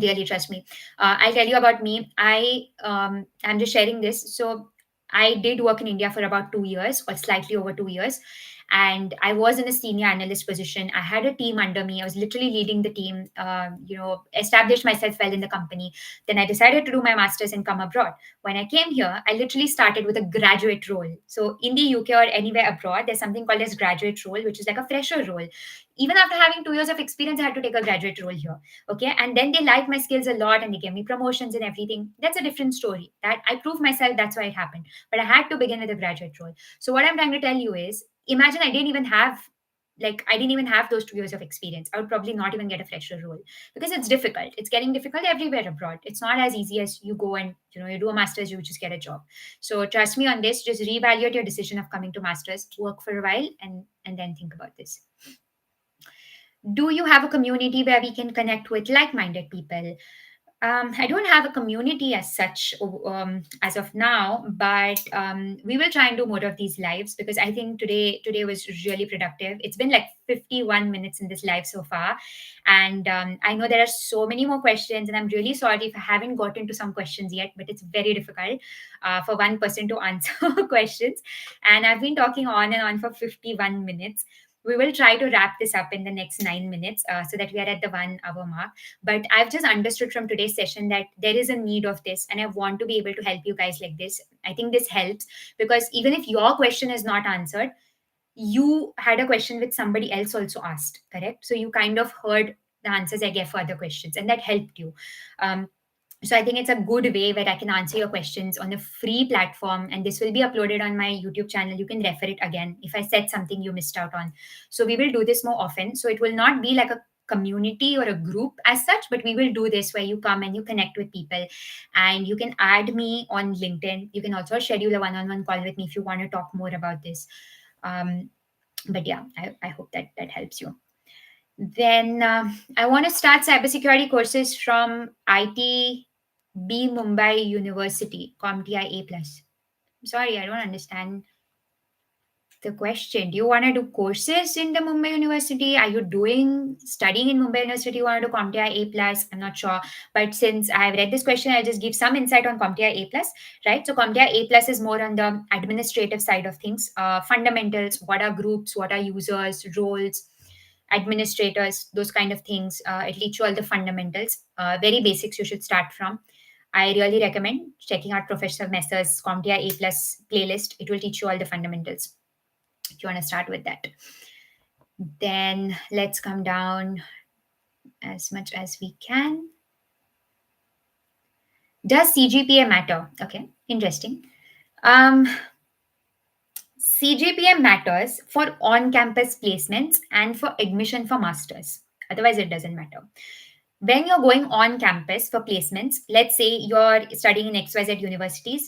Really, trust me. I'll tell you about me. I'm just sharing this. So I did work in India for about 2 years or slightly over 2 years, and I was in a senior analyst position. I had a team under me. I was literally leading the team. Established myself well in the company. Then I decided to do my masters and come abroad. When I came here, I literally started with a graduate role. So in the UK or anywhere abroad, there's something called as graduate role, which is like a fresher role. Even after having 2 years of experience, I had to take a graduate role here. Okay, and then they liked my skills a lot and they gave me promotions and everything. That's a different story. That I proved myself, that's why it happened. But I had to begin with a graduate role. So what I'm trying to tell you is, imagine I didn't even have those 2 years of experience. I would probably not even get a fresher role, because it's difficult. It's getting difficult everywhere abroad. It's not as easy as you go and you do a master's, you just get a job. So trust me on this. Just reevaluate your decision of coming to masters, work for a while, and then think about this. Do you have a community where we can connect with like-minded people? I don't have a community as such as of now, but we will try and do more of these lives, because I think today was really productive. It's been like 51 minutes in this live so far, and I know there are so many more questions, and I'm really sorry if I haven't gotten to some questions yet, but it's very difficult for one person to answer questions, and I've been talking on and on for 51 minutes. We will try to wrap this up in the next 9 minutes so that we are at the 1 hour mark. But I've just understood from today's session that there is a need of this, and I want to be able to help you guys like this. I think this helps, because even if your question is not answered, you had a question which somebody else also asked, correct? So you kind of heard the answers I gave for other questions, and that helped you. So I think it's a good way where I can answer your questions on a free platform, and this will be uploaded on my YouTube channel. You can refer it again if I said something you missed out on. So we will do this more often. So it will not be like a community or a group as such, but we will do this where you come and you connect with people, and you can add me on LinkedIn. You can also schedule a one-on-one call with me if you want to talk more about this. But yeah, I hope that helps you. Then I want to start cybersecurity courses from ITB Mumbai University, CompTIA A+. Sorry, I don't understand the question. Do you want to do courses in the Mumbai University? Are you studying in Mumbai University? You want to do CompTIA A+? I'm not sure. But since I've read this question, I'll just give some insight on CompTIA A+, right? So CompTIA A+ is more on the administrative side of things. Fundamentals, what are groups, what are users, roles, administrators, those kind of things. It teaches you all the fundamentals. Very basics you should start from. I really recommend checking out Professor Messer's CompTIA A+ playlist. It will teach you all the fundamentals if you want to start with that. Then let's come down as much as we can. Does CGPA matter? Okay, interesting. CGPA matters for on-campus placements and for admission for masters. Otherwise, it doesn't matter. When you're going on campus for placements, let's say you're studying in XYZ university,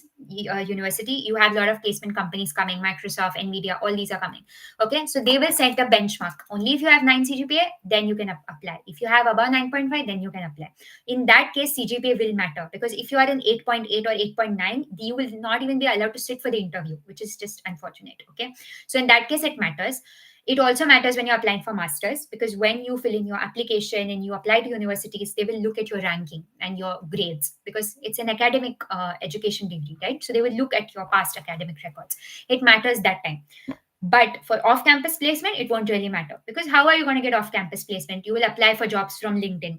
you have a lot of placement companies coming, Microsoft, Nvidia, all these are coming. Okay, so they will set a benchmark. Only if you have 9 CGPA, then you can apply. If you have above 9.5, then you can apply. In that case, CGPA will matter, because if you are an 8.8 or 8.9, you will not even be allowed to sit for the interview, which is just unfortunate. Okay, so in that case, it matters. It also matters when you're applying for masters, because when you fill in your application and you apply to universities, they will look at your ranking and your grades, because it's an academic education degree, right? So they will look at your past academic records. It matters that time. But for off-campus placement, it won't really matter, because how are you going to get off-campus placement? You will apply for jobs from LinkedIn.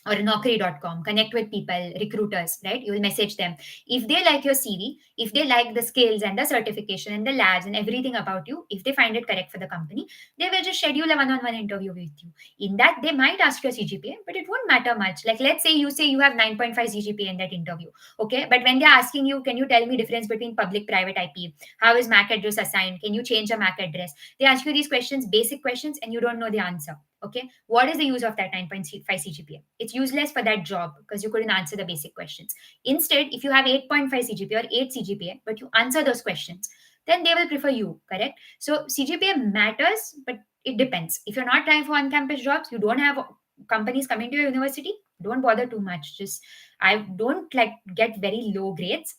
or naukri.com, connect with people, recruiters, right? You will message them. If they like your CV, if they like the skills and the certification and the labs and everything about you, if they find it correct for the company, they will just schedule a one-on-one interview with you. In that, they might ask your CGPA, but it won't matter much. Like, let's say you have 9.5 CGPA in that interview, okay? But when they're asking you, can you tell me difference between public private IP? How is MAC address assigned? Can you change a MAC address? They ask you these questions, basic questions, and you don't know the answer. Okay, what is the use of that 9.5 CGPA? It's useless for that job because you couldn't answer the basic questions. Instead, if you have 8.5 CGPA or 8 CGPA, but you answer those questions, then they will prefer you, correct? So CGPA matters, but it depends. If you're not trying for on-campus jobs, you don't have companies coming to your university, don't bother too much. Just, I don't like get very low grades.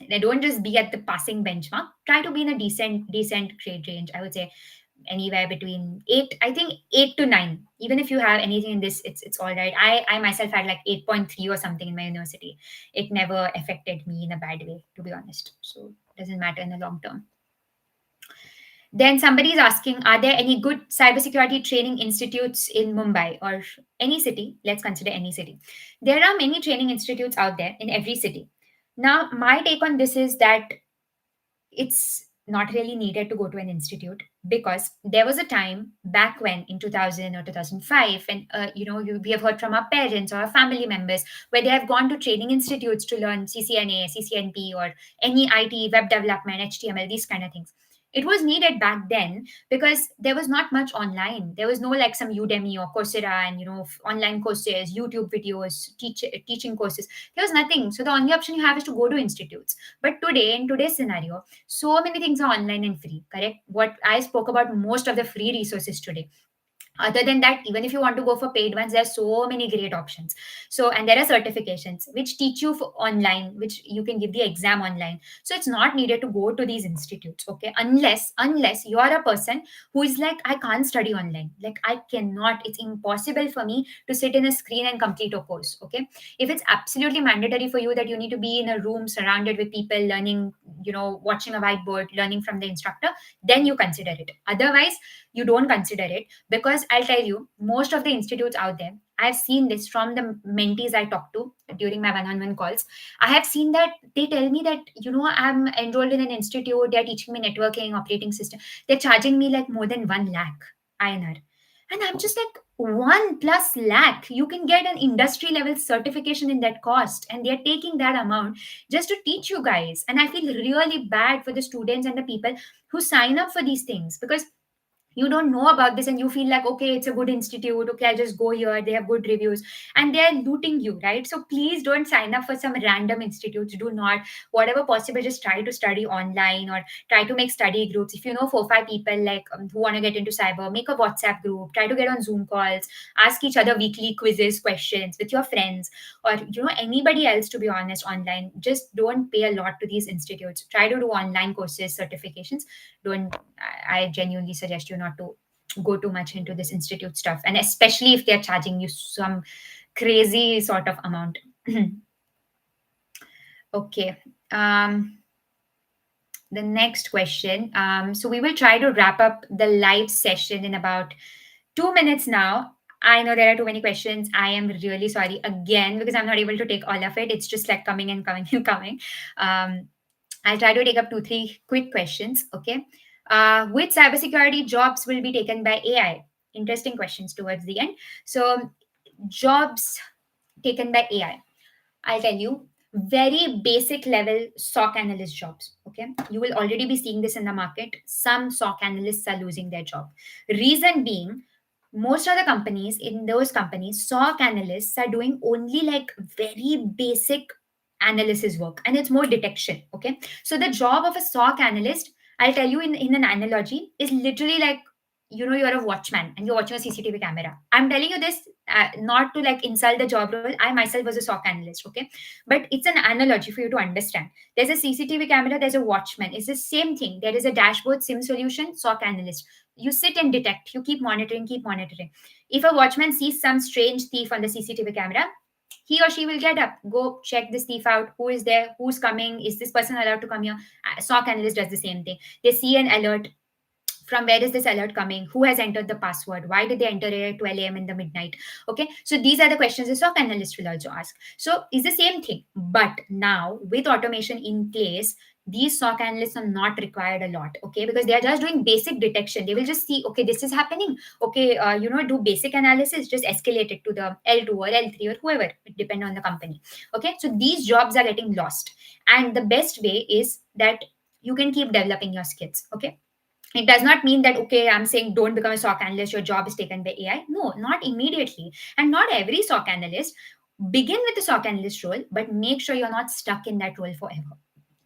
They don't just be at the passing benchmark. Try to be in a decent grade range. I would say anywhere between 8, I think 8 to 9. Even if you have anything in this, it's all right. I myself had like 8.3 or something in my university. It never affected me in a bad way, to be honest, so it doesn't matter in the long term. Then somebody is asking, are there any good cybersecurity training institutes in Mumbai or any city? Let's consider any city. There are many training institutes out there in every city. Now my take on this is that it's not really needed to go to an institute, because there was a time back when in 2000 or 2005, and we have heard from our parents or our family members where they have gone to training institutes to learn CCNA, CCNP, or any IT, web development, HTML, these kind of things. It was needed back then because there was not much online. There was no like some Udemy or Coursera and online courses, YouTube videos, teaching courses. There was nothing. So the only option you have is to go to institutes. But today, in today's scenario, so many things are online and free, correct? What I spoke about, most of the free resources today. Other than that, even if you want to go for paid ones, there are so many great options. So, and there are certifications which teach you for online, which you can give the exam online. So it's not needed to go to these institutes, okay? Unless you are a person who is like, I can't study online, like I cannot, it's impossible for me to sit in a screen and complete a course, okay? If it's absolutely mandatory for you that you need to be in a room surrounded with people learning, watching a whiteboard, learning from the instructor, then you consider it. Otherwise, you don't consider it, because I'll tell you, most of the institutes out there, I've seen this from the mentees I talk to during my one-on-one calls. I have seen that they tell me that, I'm enrolled in an institute, they're teaching me networking, operating system. They're charging me like more than 1 lakh INR. And I'm just like, 1 plus lakh, you can get an industry level certification in that cost. And they're taking that amount just to teach you guys. And I feel really bad for the students and the people who sign up for these things, because you don't know about this and you feel like, okay, it's a good institute, okay, I'll just go here, they have good reviews, and they're looting you, right? So please don't sign up for some random institutes. Do not, whatever possible, just try to study online or try to make study groups. If you know 4 5 people like who want to get into cyber, make a WhatsApp group, try to get on Zoom calls, ask each other weekly quizzes, questions with your friends, or anybody else, to be honest, online. Just don't pay a lot to these institutes. Try to do online courses, certifications. Don't, I genuinely suggest you not to go too much into this institute stuff, and especially if they're charging you some crazy sort of amount. Okay. The next question. So we will try to wrap up the live session in about 2 minutes now. I know there are too many questions. I am really sorry again, because I'm not able to take all of it. It's just like coming and coming and coming. I'll try to take up 2 3 quick questions. Okay. Which cybersecurity jobs will be taken by AI? Interesting questions towards the end. So, jobs taken by AI. I'll tell you, very basic level SOC analyst jobs. Okay. You will already be seeing this in the market. Some SOC analysts are losing their job. Reason being, most of the companies, in those companies, SOC analysts are doing only like very basic analysis work, and it's more detection. Okay. So the job of a SOC analyst, I'll tell you in an analogy, is literally like, you're a watchman and you're watching a CCTV camera. I'm telling you this not to like insult the job role. I myself was a SOC analyst. Okay. But it's an analogy for you to understand. There's a CCTV camera, there's a watchman. It's the same thing. There is a dashboard, SIM solution, SOC analyst. You sit and detect, you keep monitoring, keep monitoring. If a watchman sees some strange thief on the CCTV camera, he or she will get up, go check this thief out. Who is there? Who's coming? Is this person allowed to come here? SOC analyst does the same thing. They see an alert, from where is this alert coming, who has entered the password, why did they enter it at 12 a.m. in the midnight. Okay, so these are the questions the SOC analyst will also ask. So it's the same thing, but now with automation in place, these SOC analysts are not required a lot. Okay, because they are just doing basic detection. They will just see, okay, this is happening. Okay, do basic analysis, just escalate it to the L2 or L3 or whoever, it depends on the company. Okay, so these jobs are getting lost, and the best way is that you can keep developing your skills. Okay, it does not mean that, okay, I'm saying don't become a SOC analyst, your job is taken by AI. No, not immediately. And not every SOC analyst. Begin with the SOC analyst role, but make sure you're not stuck in that role forever.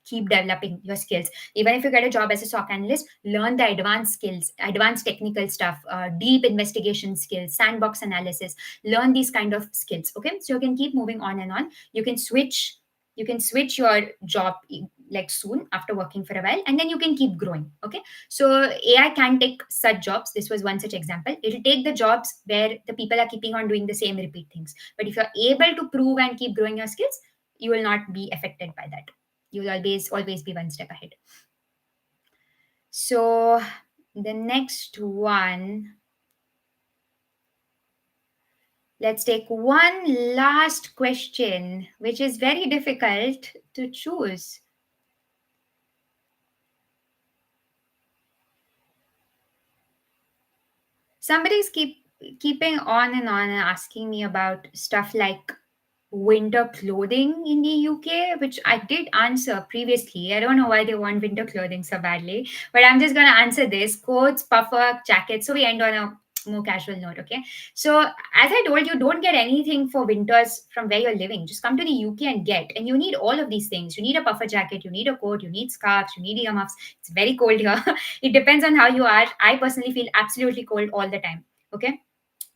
Keep developing your skills. Even if you get a job as a SOC analyst, learn the advanced skills, advanced technical stuff, deep investigation skills, sandbox analysis. Learn these kind of skills. Okay, so you can keep moving on and on. You can switch. You can switch your job like soon after working for a while, and then you can keep growing. Okay, so AI can take such jobs. This was one such example. It'll take the jobs where the people are keeping on doing the same repeat things. But if you're able to prove and keep growing your skills, you will not be affected by that. You'll always be one step ahead. So the next one, let's take one last question, which is very difficult to choose. Somebody's keeping on and on and asking me about stuff like winter clothing in the UK, which I did answer previously. I don't know why they want winter clothing so badly, but I'm just going to answer this: coats, puffer, jackets. So we end on a more casual note. Okay, so as I told you, don't get anything for winters from where you're living. Just come to the UK and get, and you need all of these things. You need a puffer jacket, you need a coat, you need scarves, you need earmuffs. It's very cold here. It depends on how you are. I personally feel absolutely cold all the time. Okay,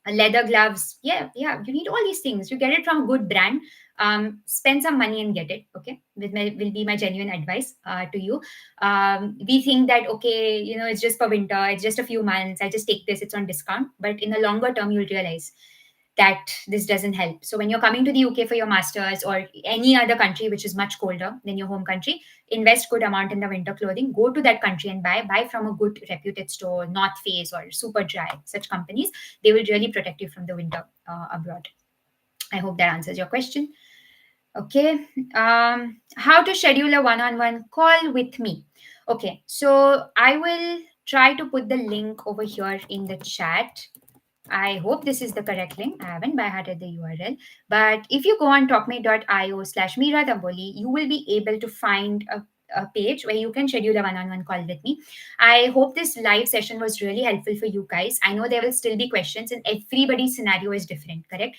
leather gloves, yeah, you need all these things. You get it from a good brand. Spend some money and get it. Okay, will be my genuine advice to you. We think that, okay, it's just for winter, it's just a few months, I just take this, it's on discount, but in the longer term you'll realize that this doesn't help. So when you're coming to the UK for your masters or any other country which is much colder than your home country, invest good amount in the winter clothing. Go to that country and buy from a good reputed store, North Face or Super Dry, such companies. They will really protect you from the winter abroad. I hope that answers your question. Okay, how to schedule a one-on-one call with me. Okay, so I will try to put the link over here in the chat. I hope this is the correct link. I haven't by-hearted the URL. But if you go on talkme.io/Meera Damboli, you will be able to find a page where you can schedule a one-on-one call with me. I hope this live session was really helpful for you guys. I know there will still be questions, and everybody's scenario is different, correct?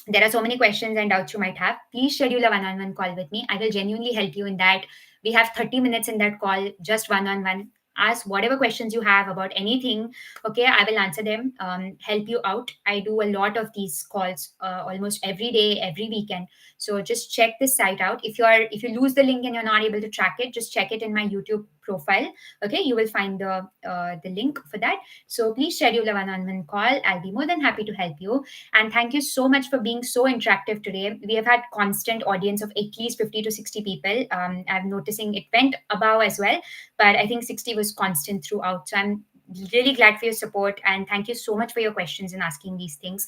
There are so many questions and doubts you might have. Please schedule a one-on-one call with me. I will genuinely help you in that. We have 30 minutes in that call, just one-on-one. Ask whatever questions you have about anything. Okay, I will answer them, help you out. I do a lot of these calls almost every day, every weekend. So just check this site out. If you lose the link and you're not able to track it, just check it in my YouTube profile. Okay, you will find the link for that. So please schedule a one-on-one call. I'll be more than happy to help you. And thank you so much for being so interactive today. We have had constant audience of at least 50 to 60 people. I'm noticing it went above as well, but I think 60 was constant throughout. So I'm really glad for your support, and thank you so much for your questions and asking these things.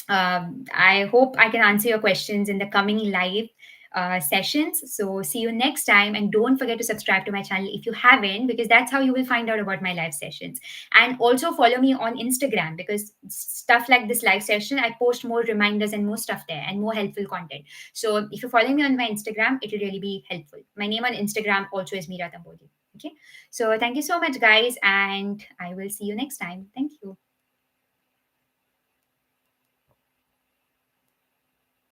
I hope I can answer your questions in the coming live sessions. So see you next time, and don't forget to subscribe to my channel if you haven't, because that's how you will find out about my live sessions. And also follow me on Instagram, because stuff like this live session, I post more reminders and more stuff there and more helpful content. So if you're following me on my Instagram, it will really be helpful. My name on Instagram also is Meera Damboli. Okay, so thank you so much, guys, and I will see you next time. Thank you.